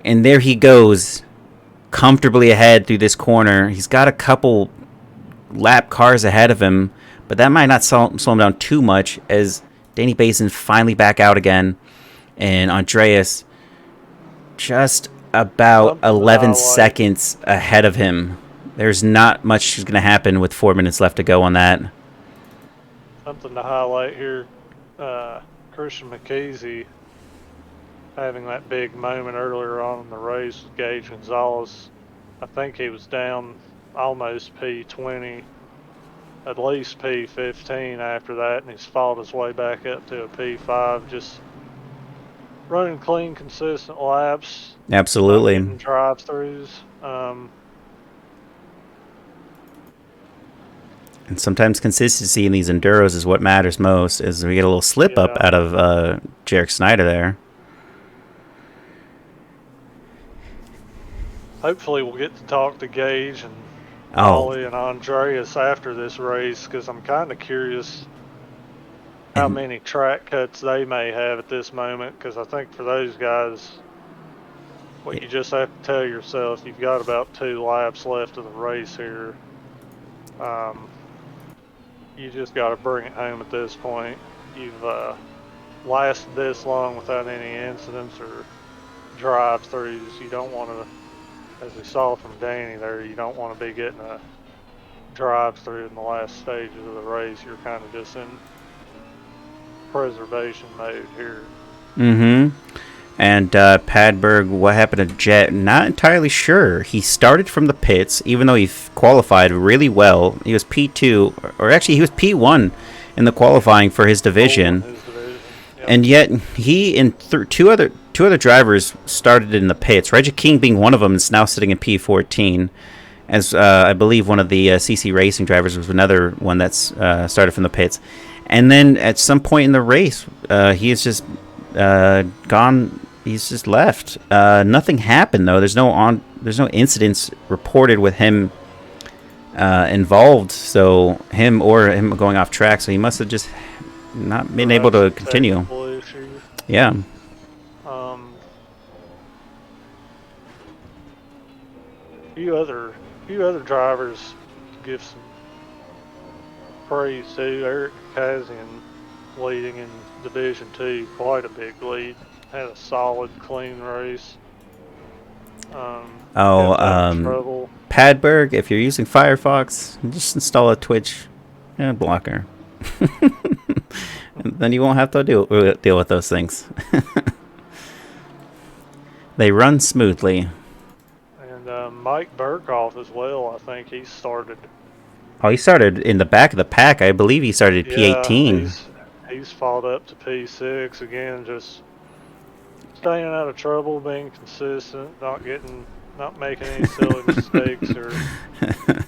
And there he goes, comfortably ahead through this corner. He's got a couple lap cars ahead of him, but that might not slow him down too much as Danny Baston finally back out again. And Andreas just about 11 seconds ahead of him. There's not much going to happen with 4 minutes left to go on that. Something to highlight here. Christian McKeesey having that big moment earlier on in the race with Gage Gonzalez. I think he was down almost P20, at least P15 after that, and he's fought his way back up to a P5, just running clean, consistent laps. Absolutely. Drive-throughs. And sometimes consistency in these enduros is what matters most, as we get a little slip up out of Jarek Snyder there. Hopefully we'll get to talk to Gage and Ollie and Andreas after this race, because I'm kind of curious how many track cuts they may have at this moment, because I think for those guys, what you just have to tell yourself, you've got about 2 laps left of the race here. You just got to bring it home at this point. You've lasted this long without any incidents or drive-throughs. You don't want to, as we saw from Danny there, you don't want to be getting a drive-through in the last stages of the race. You're kind of just in preservation mode here. Mm-hmm. And Padberg, what happened to Jet? Not entirely sure. He started from the pits, even though he qualified really well. He was P2, or actually he was P1 in the qualifying for his division. Yep. And yet he, in two two other drivers started in the pits. Reggie King being one of them is now sitting in P14. As I believe one of the CC Racing drivers was another one that's started from the pits. And then at some point in the race, he is just gone. He's just left. Nothing happened though. There's no incidents reported with him involved. So him going off track. So he must have just not been able to continue. Yeah. Few other drivers give some praise to. Eric Kazian leading in Division 2, quite a big lead. Had a solid, clean race. Trouble. Padberg, if you're using Firefox, just install a Twitch blocker. And then you won't have to deal with those things. They run smoothly. And Mike Burkhoff as well, I think he started. Oh, he started in the back of the pack. I believe he started P18. He's fought up to P6 again, just staying out of trouble, being consistent, not making any silly mistakes or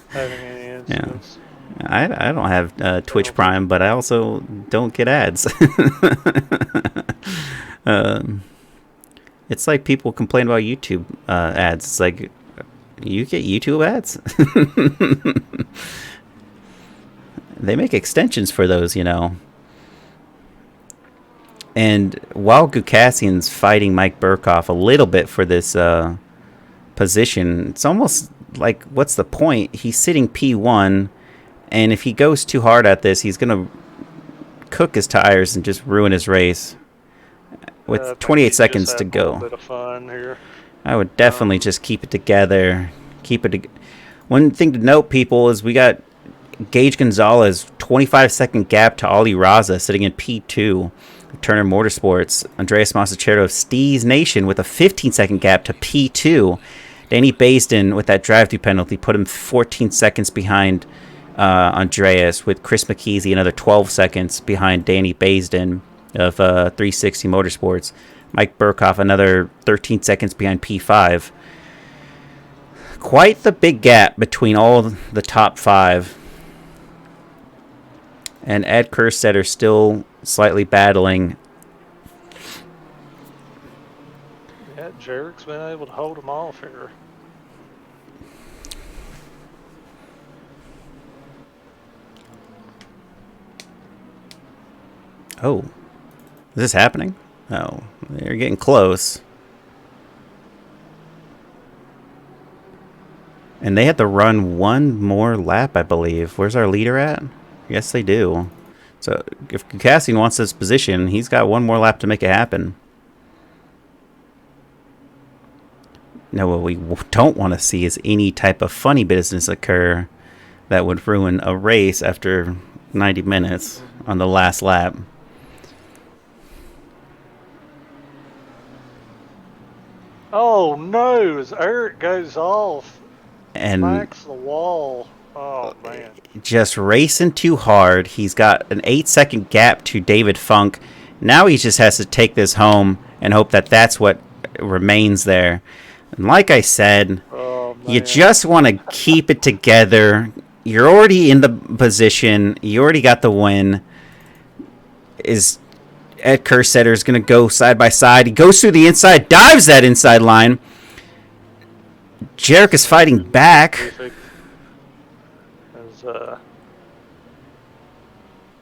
having any incidents. Yeah. I don't have Twitch Prime, but I also don't get ads. It's like people complain about YouTube ads. It's like, you get YouTube ads? They make extensions for those, And while Gukasian's fighting Mike Burkhoff a little bit for this position, it's almost like, what's the point? He's sitting P1, and if he goes too hard at this, he's going to cook his tires and just ruin his race. With 28 seconds to go. A little bit of fun here. I would definitely just keep it together. One thing to note, people, is we got Gage Gonzalez, 25-second gap to Ali Raza, sitting in P2. Turner Motorsports, Andreas Masachero of Steez Nation with a 15-second gap to P2. Danny Baisden with that drive-through penalty put him 14 seconds behind Andreas, with Chris McKeesey another 12 seconds behind Danny Baisden of 360 Motorsports. Mike Burkhoff another 13 seconds behind P5. Quite the big gap between all the top five. And Ed Kerstetter still slightly battling. Yeah, Jarek's been able to hold him off here. Oh. Is this happening? Oh, they're getting close. And they had to run one more lap, I believe. Where's our leader at? Yes, they do. So if Cassian wants this position, he's got one more lap to make it happen. Now, what we don't want to see is any type of funny business occur that would ruin a race after 90 minutes on the last lap. Oh no, as Eric goes off and smacks the wall. Oh man. Just racing too hard. He's got an 8-second gap to David Funk. Now he just has to take this home and hope that that's what remains there. And like I said, you just want to keep it together. You're already in the position. You already got the win. Is Ed Kerstetter is going to go side by side. He goes through the inside, dives that inside line. Jarek is fighting back.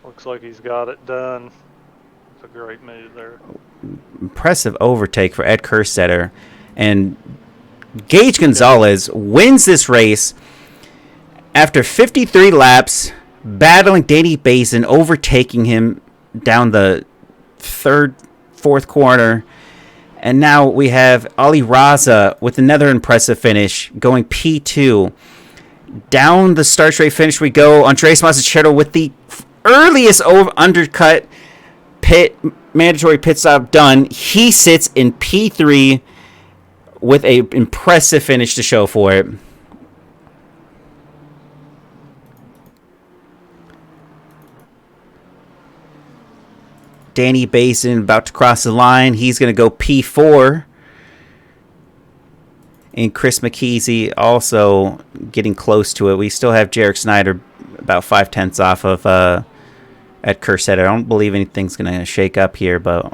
Looks like he's got it done. It's a great move there. Impressive overtake for Ed Kerstetter. And Gage Gonzalez wins this race after 53 laps, battling Danny Basin, overtaking him down the fourth corner. And now we have Ali Raza with another impressive finish, going P2. Down the start straight finish we go. Andres Mazzucchetto with the earliest undercut mandatory pit stop done. He sits in P3 with a impressive finish to show for it. Danny Basin about to cross the line. He's going to go P4. And Chris McKeesey also getting close to it. We still have Jarek Snyder about 5/10 off of at Cursed. I don't believe anything's going to shake up here, but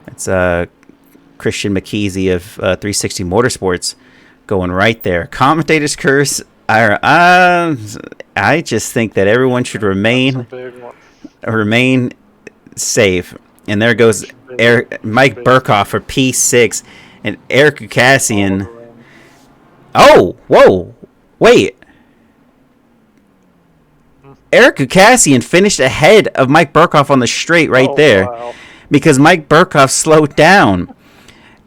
it's Christian McKeesey of 360 Motorsports going right there. Commentator's curse. I just think that everyone should remain safe. And there goes Mike Burkhoff for P6 and Eric Cassian. Oh, whoa, wait. Eric Cassian finished ahead of Mike Burkhoff on the straight right there. Wow. Because Mike Burkhoff slowed down.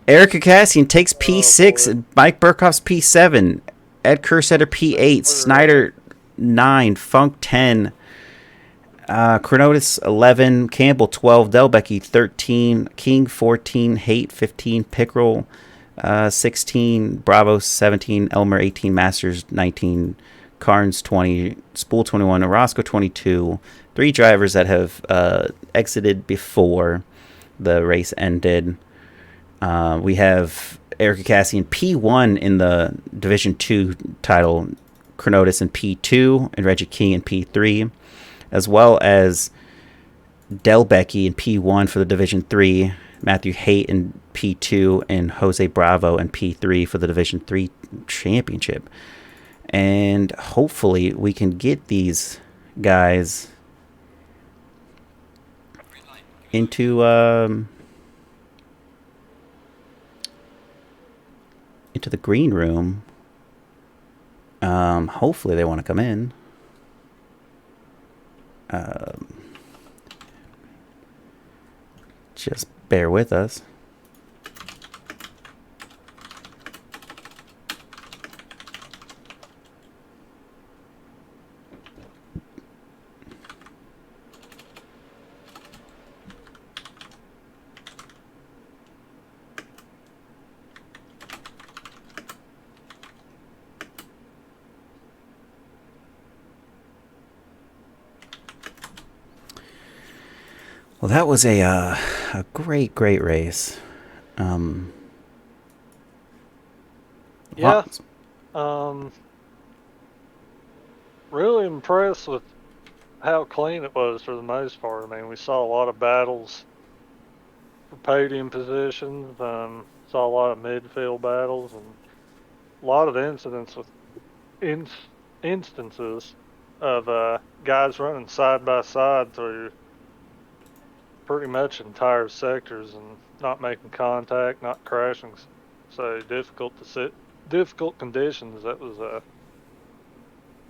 Eric Cassian takes P6, and Mike Burkhoff's P7. Ed Kersetter P8, Snyder 9, Funk 10, Chronotis 11, Campbell 12, Delbecky 13, King 14, Haight 15, Pickrell 16, Bravo 17, Elmer 18, Masters 19, Carnes 20, Spool 21, Orozco 22. 3 drivers that have exited before the race ended. We have Eric Cassian P1 in the Division 2 title, Chronotis in P2, and Reggie King in P3, as well as Delbecky in P1 for the Division 3, Matthew Haight in P2, and Jose Bravo in P3 for the Division 3 championship. And hopefully we can get these guys into the green room. Hopefully they want to come in. Just bear with us. Well, that was a great race. Yeah. Really impressed with how clean it was for the most part. I mean, we saw a lot of battles for podium positions. Saw a lot of midfield battles and a lot of incidents with instances of guys running side by side through pretty much entire sectors and not making contact, not crashing. So difficult conditions. That was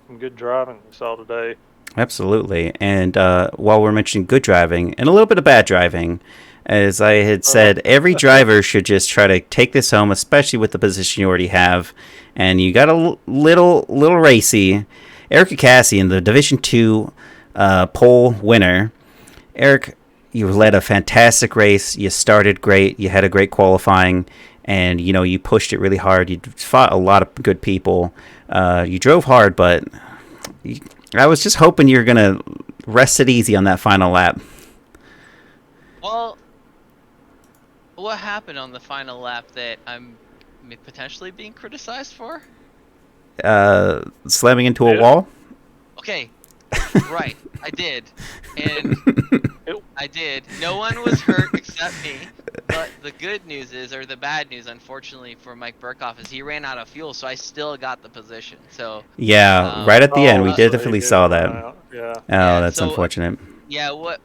some good driving we saw today. Absolutely. And while we're mentioning good driving and a little bit of bad driving, as I had said, every driver should just try to take this home, especially with the position you already have. And you got a little racy. Eric Cassian, the Division 2 pole winner. Eric, you led a fantastic race. You started great. You had a great qualifying. And, you pushed it really hard. You fought a lot of good people. You drove hard, but I was just hoping you were going to rest it easy on that final lap. Well, what happened on the final lap that I'm potentially being criticized for? Slamming into a wall? Okay, right, I did. And I did. No one was hurt except me. But the good news is, or the bad news, unfortunately for Mike Burkhoff, is he ran out of fuel, so I still got the position. So yeah, right at the end, we definitely saw that. Yeah. Oh, that's unfortunate. Yeah, what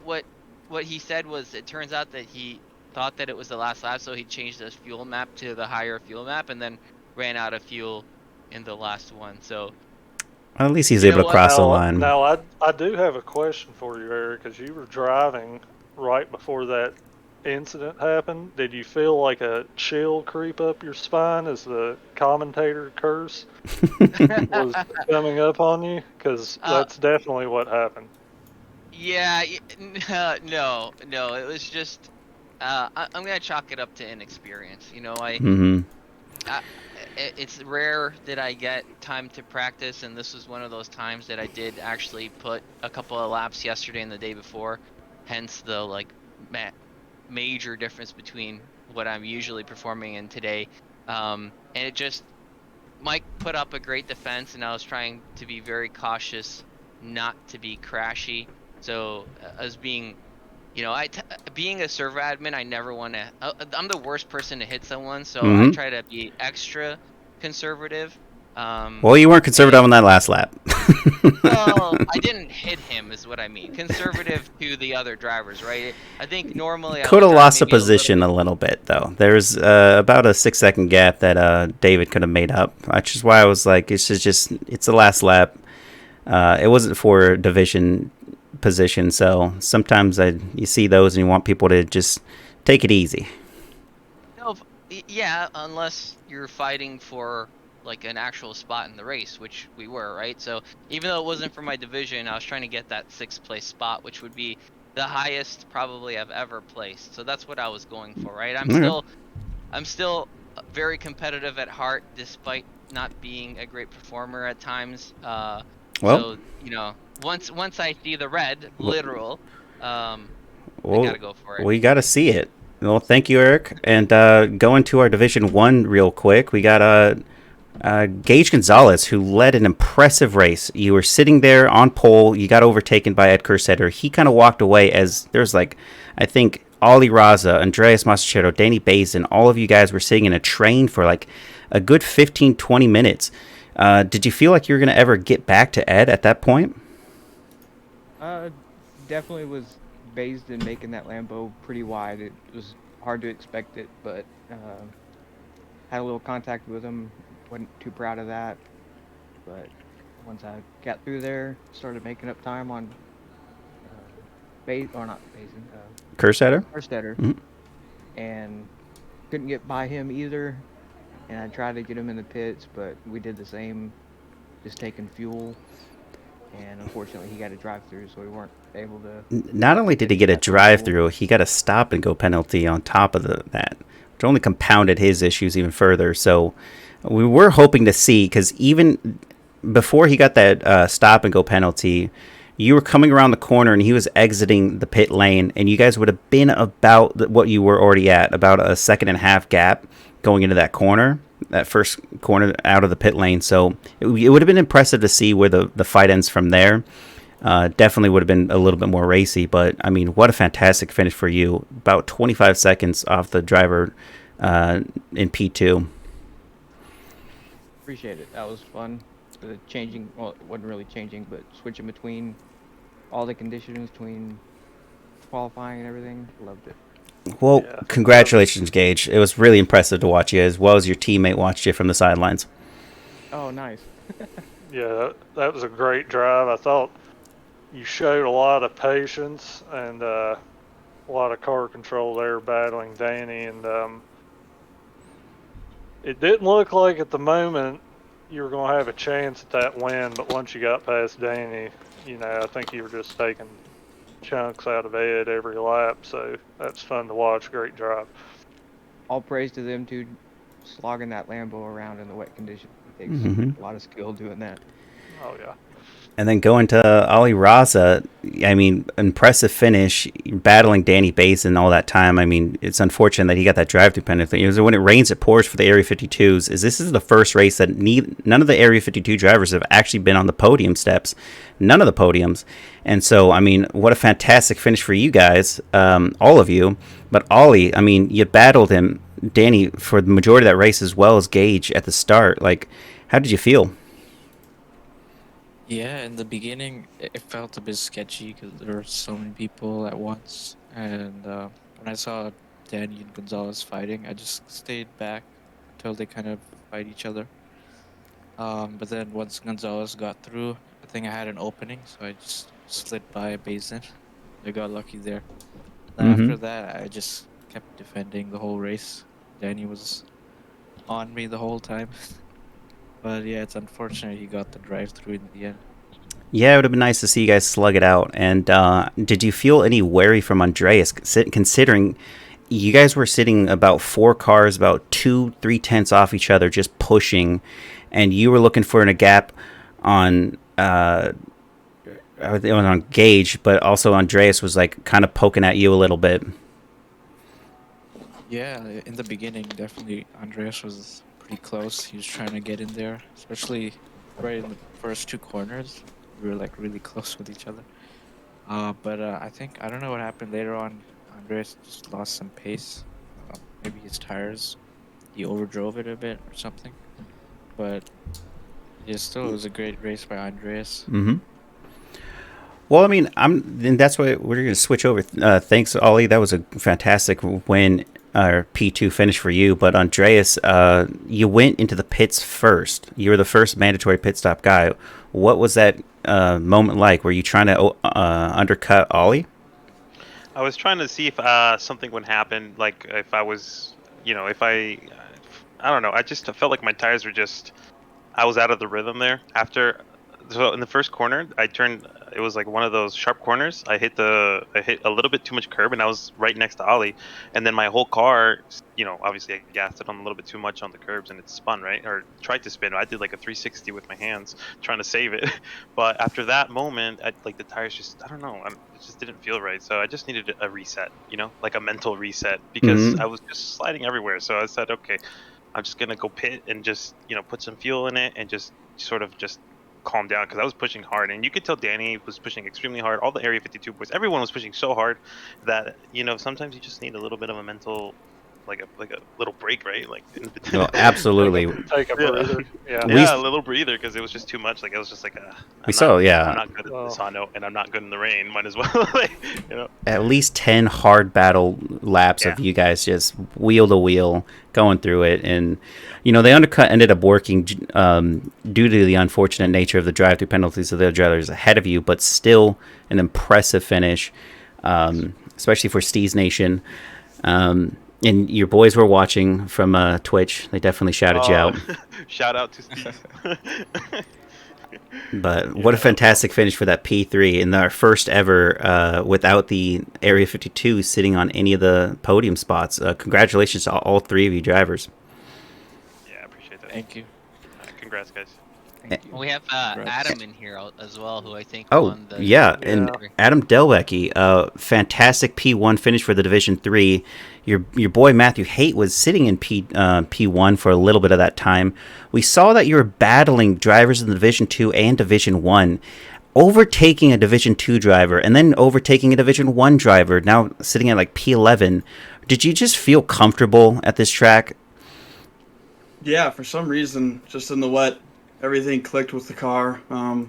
he said was, it turns out that he thought that it was the last lap, so he changed his fuel map to the higher fuel map, and then ran out of fuel in the last one. So well, at least he's able to cross the line. Now, I do have a question for you, Eric, because you were driving right before that incident happened. Did you feel like a chill creep up your spine as the commentator curse was coming up on you? Because that's definitely what happened. Yeah, no, it was just, I'm going to chalk it up to inexperience. It's rare that I get time to practice, and this was one of those times that I did actually put a couple of laps yesterday and the day before hence the like major difference between what I'm usually performing in today. And it just Mike put up a great defense, and I was trying to be very cautious not to be crashy. So as being, being a server admin, I never want to. I'm the worst person to hit someone, so I Mm-hmm. try to be extra conservative. Well, you weren't conservative on that last lap. Well, I didn't hit him, is what I mean. Conservative to the other drivers, right? I think normally I Could would have drive lost the maybe a little position bit. a little bit, though. There's about a 6-second gap that David could have made up. Which is why I was like, it's the last lap. It wasn't for division position, so sometimes you see those and you want people to just take it easy. No, yeah, unless you're fighting for like an actual spot in the race, which we were, right? So even though it wasn't for my division, I was trying to get that 6th place spot, which would be the highest probably I've ever placed. So that's what I was going for, right? Okay. I'm still very competitive at heart, despite not being a great performer at times. Well, So once I see the red, literal, I well, gotta go for it. we got to see it. Well, thank you, Eric. And going to our Division 1 real quick, we got Gage Gonzalez, who led an impressive race. You were sitting there on pole. You got overtaken by Ed Kersetter. He kind of walked away as there's like, I think, Ollie Raza, Andreas Masachero, Danny Bazin, all of you guys were sitting in a train for like a good 15, 20 minutes. Did you feel like you were going to ever get back to Ed at that point? Definitely was based in making that Lambo pretty wide. It was hard to expect it, but had a little contact with him. Wasn't too proud of that, but once I got through there, started making up time on not Basin, Kersetter? Arstetter, Mhm. and couldn't get by him either. And I tried to get him in the pits, but we did the same, just taking fuel. And unfortunately, he got a drive-through, so we weren't able to. Not only did he get a drive-through, he got a stop-and-go penalty on top of that, which only compounded his issues even further. So we were hoping to see, because even before he got that stop-and-go penalty, you were coming around the corner and he was exiting the pit lane, and you guys would have been about what you were already at, about a 1.5-second gap going into that corner, that first corner out of the pit lane. So it would have been impressive to see where the fight ends from there. Definitely would have been a little bit more racy, but I mean, what a fantastic finish for you. About 25 seconds off the driver in P2. Appreciate it. That was fun. Well, it wasn't really changing, but switching between all the conditions between qualifying and everything. Loved it. Well, Yeah. congratulations, Gage. It was really impressive to watch you, as well as your teammate watched you from the sidelines. Oh, nice. Yeah, that was a great drive. I thought you showed a lot of patience and a lot of car control there battling Danny, and it didn't look like at the moment you were going to have a chance at that win, but once you got past Danny, I think you were just taking chunks out of Ed every lap, so that's fun to watch. Great drive. All praise to them too, slogging that Lambo around in the wet conditions. It takes Mhm. a lot of skill doing that. Oh yeah. And then going to Ali Raza, I mean, impressive finish, battling Danny Bazin all that time. I mean, it's unfortunate that he got that drive-through penalty. It was when it rains, it pours for the Area 52s. This is the first race that none of the Area 52 drivers have actually been on the podium steps. None of the podiums. And so, I mean, what a fantastic finish for you guys, all of you. But Ollie, I mean, you battled him, Danny, for the majority of that race as well as Gage at the start. Like, how did you feel? Yeah, in the beginning, it felt a bit sketchy because there were so many people at once. And when I saw Danny and Gonzalez fighting, I just stayed back until they kind of fight each other. But then once Gonzalez got through, I think I had an opening, so I just slid by Bazin. I got lucky there. Then after that, I just kept defending the whole race. Danny was on me the whole time. But yeah, it's unfortunate he got the drive-through in the end. Yeah, it would have been nice to see you guys slug it out. And did you feel any worry from Andreas, considering you guys were sitting about 4 cars, about 2-3 tenths off each other, just pushing, and you were looking for a gap on it was on Gage, but also Andreas was like kind of poking at you a little bit. Yeah, in the beginning, definitely Andreas was pretty close. He was trying to get in there, especially right in the first two corners. We were like really close with each other. But I think I don't know what happened later on. Andreas just lost some pace. Maybe his tires. He overdrove it a bit or something. But yeah, still, it was a great race by Andreas. Mm-hmm. Well, I mean, and that's why we're going to switch over. Thanks, Ollie. That was a fantastic win, or P2 finish for you. But Andreas, you went into the pits first. You were the first mandatory pit stop guy. What was that moment like? Were you trying to undercut Ollie? I was trying to see if something would happen, like if I was, if I don't know. I just felt like my tires were just, I was out of the rhythm there. So in the first corner, I turned. It was like one of those sharp corners. I hit a little bit too much curb, and I was right next to Ollie. And then my whole car, obviously I gassed it on a little bit too much on the curbs, and it spun right, or tried to spin. I did like a 360 with my hands, trying to save it. But after that moment, like the tires just, I don't know, it just didn't feel right. So I just needed a reset, like a mental reset, because Mm-hmm. I was just sliding everywhere. So I said, okay, I'm just gonna go pit and just put some fuel in it and just sort of just calm down, because I was pushing hard, and you could tell Danny was pushing extremely hard. All the Area 52 boys, everyone was pushing so hard that sometimes you just need a little bit of a mental, like a little break, right? Like Well, absolutely. Take a yeah, breather. Yeah. We yeah, a little breather, because it was just too much. Like I was just like, we saw, I'm yeah, not good at Well, Misano, and I'm not good in the rain. Might as well, like, at least 10 hard battle laps Yeah. of you guys just wheel to wheel going through it. And, the undercut ended up working due to the unfortunate nature of the drive through penalties of the drivers ahead of you, but still an impressive finish, especially for Steez Nation. And your boys were watching from Twitch. They definitely shouted you out. Shout out to Steve. But Yeah, what a that was fantastic awesome. finish for that P3, and our first ever without the Area 52 sitting on any of the podium spots. Congratulations to all three of you drivers. Yeah, I appreciate that. Thank you. Congrats, guys. Thank you. We have Congrats. Adam in here as well, who I think Oh, won the yeah, Yeah. and Adam Delwecki, fantastic P1 finish for the Division 3. Your boy Matthew Haight was sitting in P1 for a little bit of that time. We saw that you were battling drivers in the Division 2 and Division 1, overtaking a Division 2 driver and then overtaking a Division 1 driver, now sitting at like P11. Did you just feel comfortable at this track? Yeah, for some reason, just in the wet, everything clicked with the car. Kind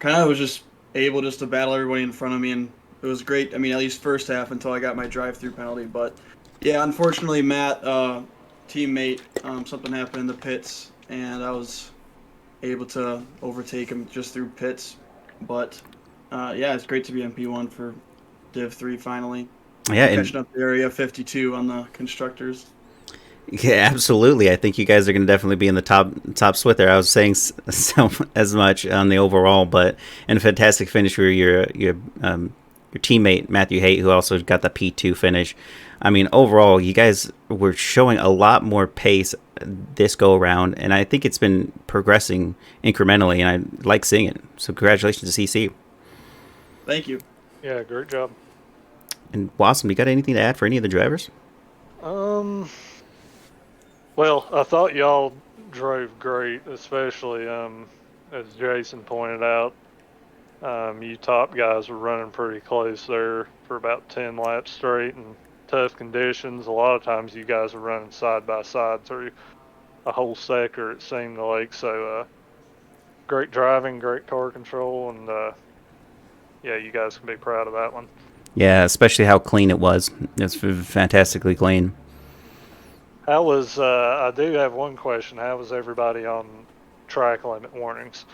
of was just able just to battle everybody in front of me, and it was great. I mean, at least first half until I got my drive-through penalty. But yeah, unfortunately, Matt, teammate, something happened in the pits, and I was able to overtake him just through pits. But yeah, it's great to be in P1 for Div 3 finally. Yeah, and Catching up to Area 52 on the constructors. yeah, absolutely. I think you guys are going to definitely be in the top split there. I was saying so as much on the overall, but and a fantastic finish for your teammate Matthew Haight, who also got the P2 finish. I mean, overall, you guys were showing a lot more pace this go around, and I think it's been progressing incrementally, and I like seeing it. So, congratulations to CC. Thank you. Yeah, great job. And Wassum, you got anything to add for any of the drivers? Well, I thought y'all drove great, especially as Jason pointed out. You top guys were running pretty close there for about 10 laps straight in tough conditions. A lot of times you guys were running side by side through a whole sector, it seemed like. So great driving, great car control, and yeah, you guys can be proud of that one. Yeah, especially how clean it was. It's fantastically clean. How was, I do have one question. How was everybody on track limit warnings?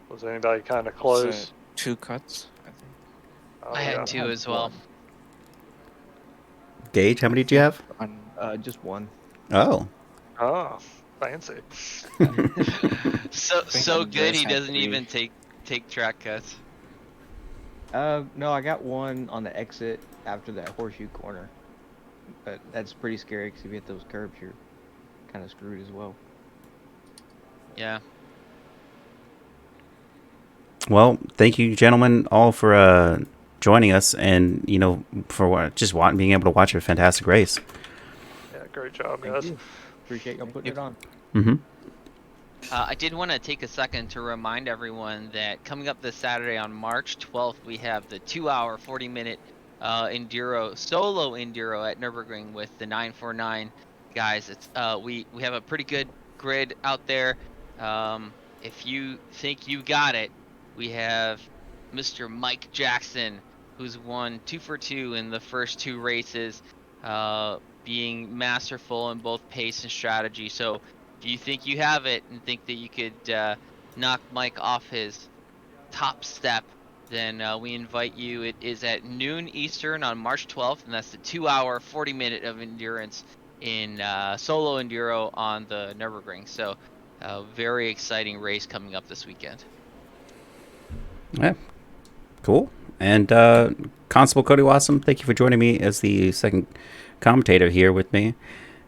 Was anybody kind of close? 2 cuts, I think. Oh, I had yeah. two as well. Gage, how many did you have? Just one. Oh. Oh, fancy. So Andreas good he had doesn't 3. even take track cuts. No, I got one on the exit after that horseshoe corner. But that's pretty scary because if you hit those curbs, you're kind of screwed as well. Yeah. Well, thank you, gentlemen, all for joining us, and for just being able to watch a fantastic race. Yeah, great job, Thank guys. you. Appreciate y'all putting it on. Mm-hmm. I did want to take a second to remind everyone that coming up this Saturday on March 12th, we have the 2-hour, 40-minute solo Enduro at Nürburgring with the 949 guys. It's we have a pretty good grid out there. If you think you got it, we have Mr. Mike Jackson, who's won 2 for 2 in the first 2 races, being masterful in both pace and strategy. So if you think you have it and think that you could knock Mike off his top step, then we invite you. It is at noon Eastern on March 12th, and that's the 2-hour, 40-minute of endurance in solo enduro on the Nürburgring. So, very exciting race coming up this weekend. Yeah, cool. And Constable Cody Wassum, thank you for joining me as the second commentator here with me.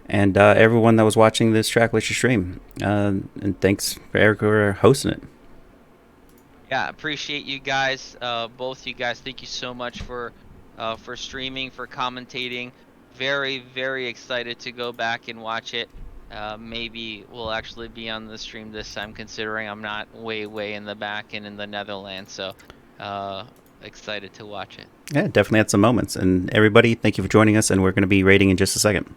And everyone that was watching this Tracklicious stream. And thanks for Eric for hosting it. Yeah, appreciate you guys, both you guys. Thank you so much for streaming, for commentating. Very, very excited to go back and watch it. Maybe we'll actually be on the stream this time, considering I'm not way in the back and in the Netherlands. So excited to watch it. Yeah, definitely had some moments. And everybody, thank you for joining us. And we're going to be rating in just a second.